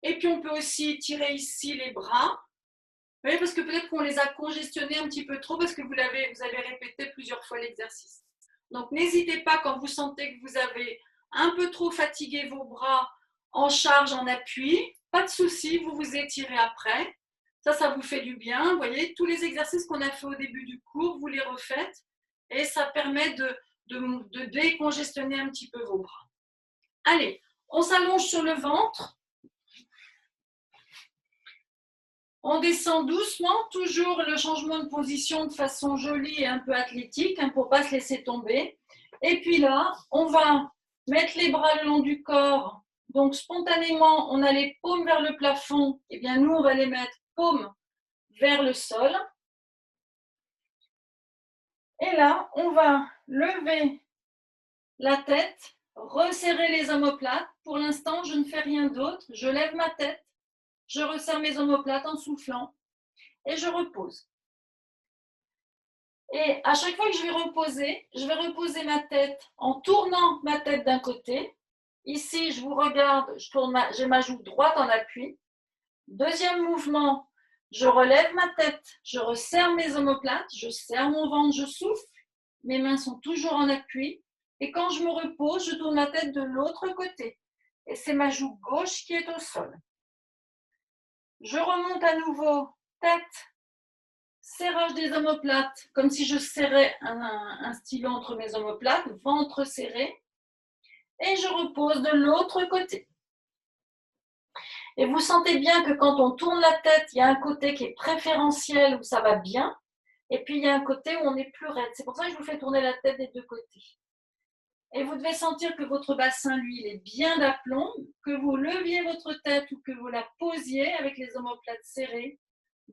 Et puis, on peut aussi tirer ici les bras. Vous voyez, parce que peut-être qu'on les a congestionnés un petit peu trop parce que vous avez répété plusieurs fois l'exercice. Donc, n'hésitez pas quand vous sentez que vous avez un peu trop fatigué vos bras en charge, en appui. Pas de souci, vous vous étirez après. Ça vous fait du bien. Vous voyez, tous les exercices qu'on a fait au début du cours, vous les refaites. Et ça permet de décongestionner un petit peu vos bras. Allez, on s'allonge sur le ventre. On descend doucement, toujours le changement de position de façon jolie et un peu athlétique pour ne pas se laisser tomber. Et puis là, on va mettre les bras le long du corps. Donc spontanément, on a les paumes vers le plafond. Eh bien nous, on va les mettre paumes vers le sol. Et là, on va lever la tête, resserrer les omoplates. Pour l'instant, je ne fais rien d'autre. Je lève ma tête, je resserre mes omoplates en soufflant et je repose. Et à chaque fois que je vais reposer ma tête en tournant ma tête d'un côté. Ici, je vous regarde, j'ai ma joue droite en appui. Deuxième mouvement, je relève ma tête, je resserre mes omoplates, je serre mon ventre, je souffle. Mes mains sont toujours en appui. Et quand je me repose, je tourne ma tête de l'autre côté. Et c'est ma joue gauche qui est au sol. Je remonte à nouveau, tête, serrage des omoplates, comme si je serrais un stylo entre mes omoplates, ventre serré. Et je repose de l'autre côté. Et vous sentez bien que quand on tourne la tête, il y a un côté qui est préférentiel où ça va bien. Et puis il y a un côté où on est plus raide. C'est pour ça que je vous fais tourner la tête des deux côtés. Et vous devez sentir que votre bassin, lui, il est bien d'aplomb, que vous leviez votre tête ou que vous la posiez avec les omoplates serrées.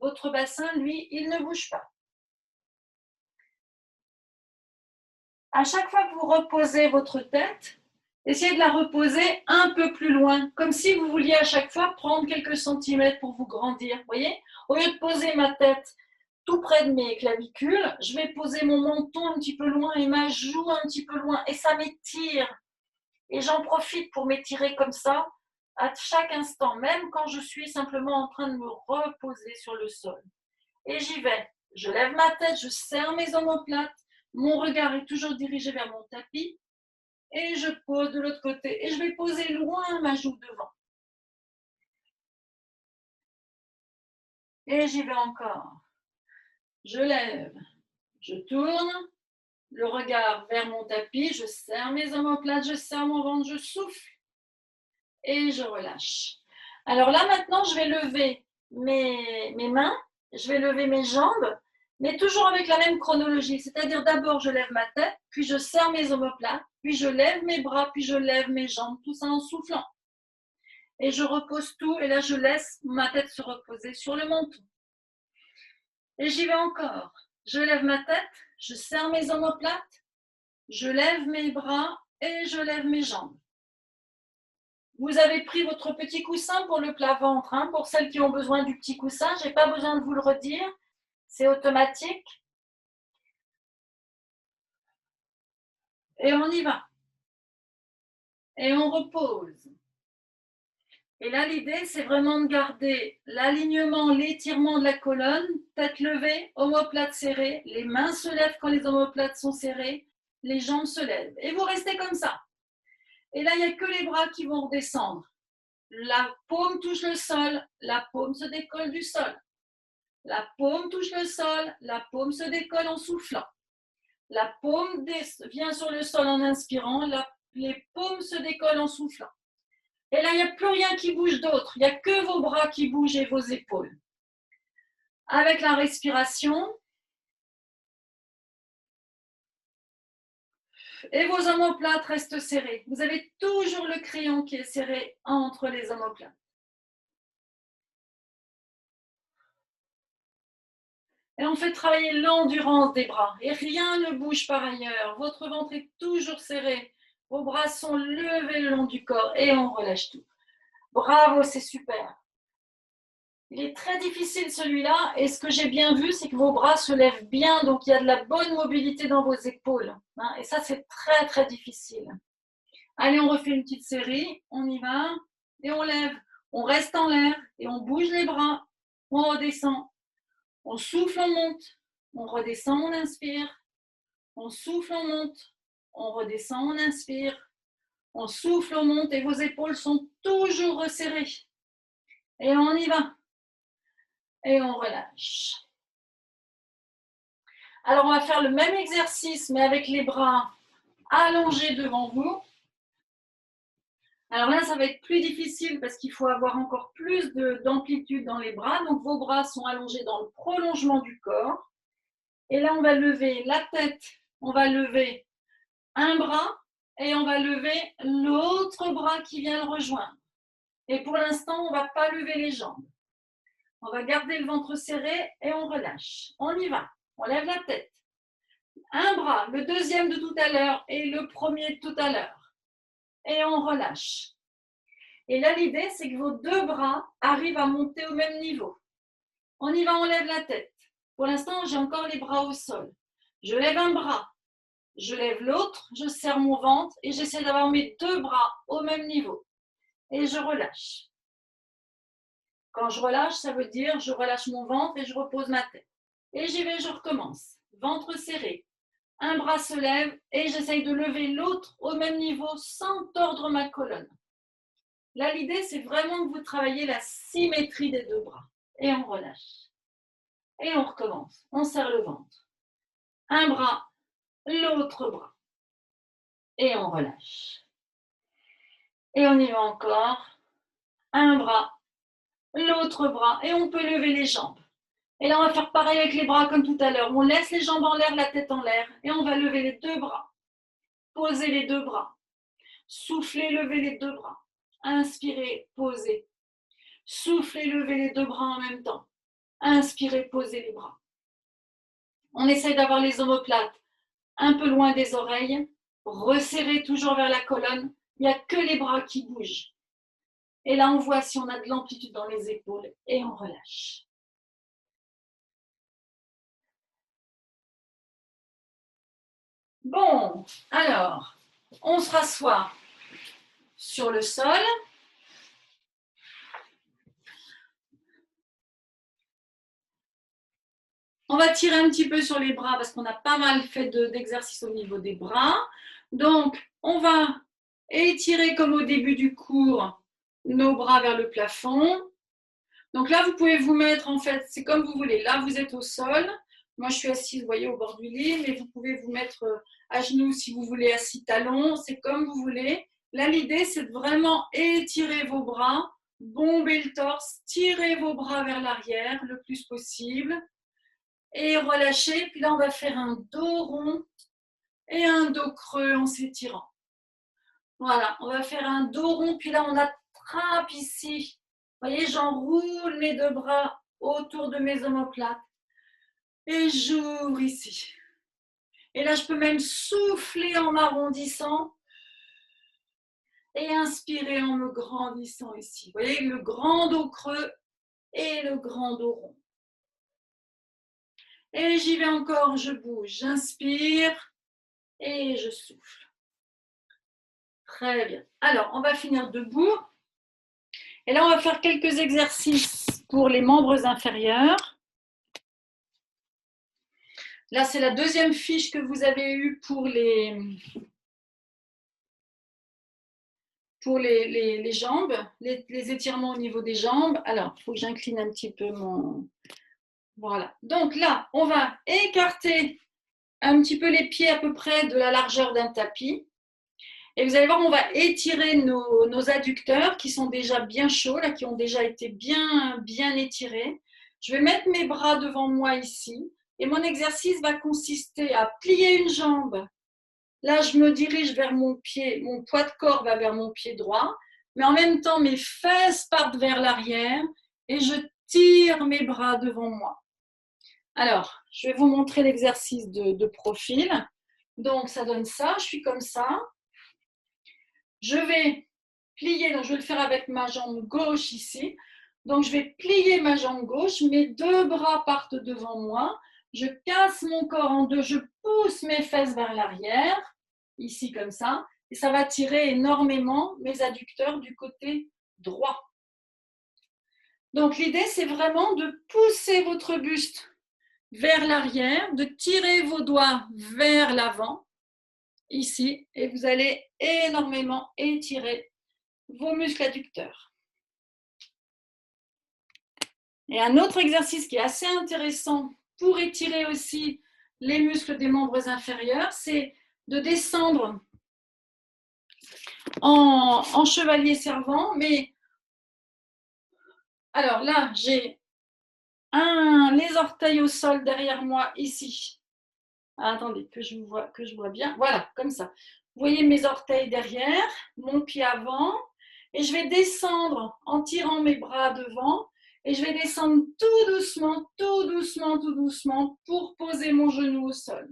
Votre bassin, lui, il ne bouge pas. À chaque fois que vous reposez votre tête, essayez de la reposer un peu plus loin, comme si vous vouliez à chaque fois prendre quelques centimètres pour vous grandir. Vous voyez, au lieu de poser ma tête tout près de mes clavicules, je vais poser mon menton un petit peu loin et ma joue un petit peu loin. Et ça m'étire. Et j'en profite pour m'étirer comme ça à chaque instant, même quand je suis simplement en train de me reposer sur le sol. Et j'y vais. Je lève ma tête, je serre mes omoplates. Mon regard est toujours dirigé vers mon tapis. Et je pose de l'autre côté. Et je vais poser loin ma joue devant. Et j'y vais encore. Je lève, je tourne, le regard vers mon tapis, je serre mes omoplates, je serre mon ventre, je souffle et je relâche. Alors là, maintenant, je vais lever mes mains, je vais lever mes jambes, mais toujours avec la même chronologie. C'est-à-dire d'abord, je lève ma tête, puis je serre mes omoplates, puis je lève mes bras, puis je lève mes jambes, tout ça en soufflant. Et je repose tout, et là, je laisse ma tête se reposer sur le menton. Et j'y vais encore. Je lève ma tête, je serre mes omoplates, je lève mes bras et je lève mes jambes. Vous avez pris votre petit coussin pour le plat-ventre. Hein, pour celles qui ont besoin du petit coussin, je n'ai pas besoin de vous le redire. C'est automatique. Et on y va. Et on repose. Et là, l'idée, c'est vraiment de garder l'alignement, l'étirement de la colonne, tête levée, omoplate serrée, les mains se lèvent quand les omoplates sont serrées, les jambes se lèvent. Et vous restez comme ça. Et là, il n'y a que les bras qui vont redescendre. La paume touche le sol, la paume se décolle du sol. La paume touche le sol, la paume se décolle en soufflant. La paume vient sur le sol en inspirant, les paumes se décollent en soufflant. Et là, il n'y a plus rien qui bouge d'autre. Il n'y a que vos bras qui bougent et vos épaules. Avec la respiration. Et vos omoplates restent serrés. Vous avez toujours le crayon qui est serré entre les omoplates. Et on fait travailler l'endurance des bras. Et rien ne bouge par ailleurs. Votre ventre est toujours serré. Vos bras sont levés le long du corps. Et on relâche tout. Bravo, c'est super. Il est très difficile celui-là. Et ce que j'ai bien vu, c'est que vos bras se lèvent bien. Donc, il y a de la bonne mobilité dans vos épaules. Et ça, c'est très, très difficile. Allez, on refait une petite série. On y va. Et on lève. On reste en l'air. Et on bouge les bras. On redescend. On souffle, on monte. On redescend, on inspire. On souffle, on monte. On redescend, on inspire. On souffle, on monte et vos épaules sont toujours resserrées. Et on y va. Et on relâche. Alors, on va faire le même exercice, mais avec les bras allongés devant vous. Alors là, ça va être plus difficile parce qu'il faut avoir encore plus d'amplitude dans les bras. Donc, vos bras sont allongés dans le prolongement du corps. Et là, on va lever la tête. On va lever un bras et on va lever l'autre bras qui vient le rejoindre. Et pour l'instant, on ne va pas lever les jambes. On va garder le ventre serré et on relâche. On y va. On lève la tête. Un bras, le deuxième de tout à l'heure et le premier de tout à l'heure. Et on relâche. Et là, l'idée, c'est que vos deux bras arrivent à monter au même niveau. On y va, on lève la tête. Pour l'instant, j'ai encore les bras au sol. Je lève un bras. Je lève l'autre, je serre mon ventre et j'essaie d'avoir mes deux bras au même niveau. Et je relâche. Quand je relâche, ça veut dire je relâche mon ventre et je repose ma tête. Et j'y vais, je recommence. Ventre serré. Un bras se lève et j'essaye de lever l'autre au même niveau sans tordre ma colonne. Là, l'idée, c'est vraiment que vous travaillez la symétrie des deux bras. Et on relâche. Et on recommence. On serre le ventre. Un bras, l'autre bras. Et on relâche. Et on y va encore. Un bras, l'autre bras. Et on peut lever les jambes. Et là, on va faire pareil avec les bras comme tout à l'heure. On laisse les jambes en l'air, la tête en l'air. Et on va lever les deux bras. Posez les deux bras. Soufflez, levez les deux bras. Inspirez, posez. Soufflez, levez les deux bras en même temps. Inspirez, posez les bras. On essaye d'avoir les omoplates un peu loin des oreilles. Resserrez toujours vers la colonne. Il n'y a que les bras qui bougent. Et là, on voit si on a de l'amplitude dans les épaules. Et on relâche. Bon, alors, on se rassoit sur le sol. On va tirer un petit peu sur les bras parce qu'on a pas mal fait d'exercices au niveau des bras. Donc, on va étirer comme au début du cours nos bras vers le plafond. Donc là, vous pouvez vous mettre, en fait, c'est comme vous voulez. Là, vous êtes au sol. Moi, je suis assise, vous voyez, au bord du lit, mais vous pouvez vous mettre à genoux si vous voulez, assis talons. C'est comme vous voulez. Là, l'idée, c'est de vraiment étirer vos bras, bomber le torse, tirer vos bras vers l'arrière le plus possible et relâcher. Puis là, on va faire un dos rond et un dos creux en s'étirant. Voilà, on va faire un dos rond, puis là, on attrape ici. Vous voyez, j'enroule mes deux bras autour de mes omoplates et j'ouvre ici. Et là, je peux même souffler en m'arrondissant Et inspirez en me grandissant ici. Vous voyez le grand dos creux et le grand dos rond. Et j'y vais encore, je bouge. J'inspire et je souffle. Très bien. Alors, on va finir debout. Et là, on va faire quelques exercices pour les membres inférieurs. Là, c'est la deuxième fiche que vous avez eue pour les jambes, les étirements au niveau des jambes. Alors, il faut que j'incline un petit peu mon... Voilà. Donc là, on va écarter un petit peu les pieds à peu près de la largeur d'un tapis. Et vous allez voir, on va étirer nos adducteurs qui sont déjà bien chauds, là, qui ont déjà été bien étirés. Je vais mettre mes bras devant moi ici. Et mon exercice va consister à plier une jambe. Là, je me dirige vers mon pied, mon poids de corps va vers mon pied droit, mais en même temps, mes fesses partent vers l'arrière et je tire mes bras devant moi. Alors, je vais vous montrer l'exercice de profil. Donc, ça donne ça, je suis comme ça. Je vais plier, donc je vais le faire avec ma jambe gauche ici. Donc, je vais plier ma jambe gauche, mes deux bras partent devant moi. Je casse mon corps en deux, je pousse mes fesses vers l'arrière, ici comme ça, et ça va tirer énormément mes adducteurs du côté droit. Donc, l'idée, c'est vraiment de pousser votre buste vers l'arrière, de tirer vos doigts vers l'avant, ici, et vous allez énormément étirer vos muscles adducteurs. Et un autre exercice qui est assez intéressant pour étirer aussi les muscles des membres inférieurs, c'est de descendre en chevalier servant. Mais alors là, j'ai les orteils au sol derrière moi ici. Attendez, que je vois bien. Voilà, comme ça. Vous voyez mes orteils derrière, mon pied avant, et je vais descendre en tirant mes bras devant, et je vais descendre tout doucement, tout doucement, tout doucement pour poser mon genou au sol.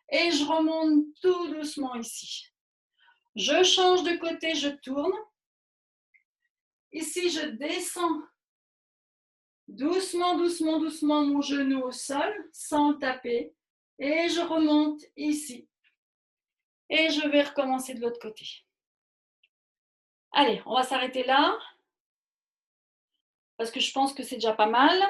Et je remonte tout doucement ici. Je change de côté, je tourne. Ici, je descends doucement, doucement, doucement mon genou au sol, sans taper, et je remonte ici. Et je vais recommencer de l'autre côté. Allez, on va s'arrêter là, parce que je pense que c'est déjà pas mal.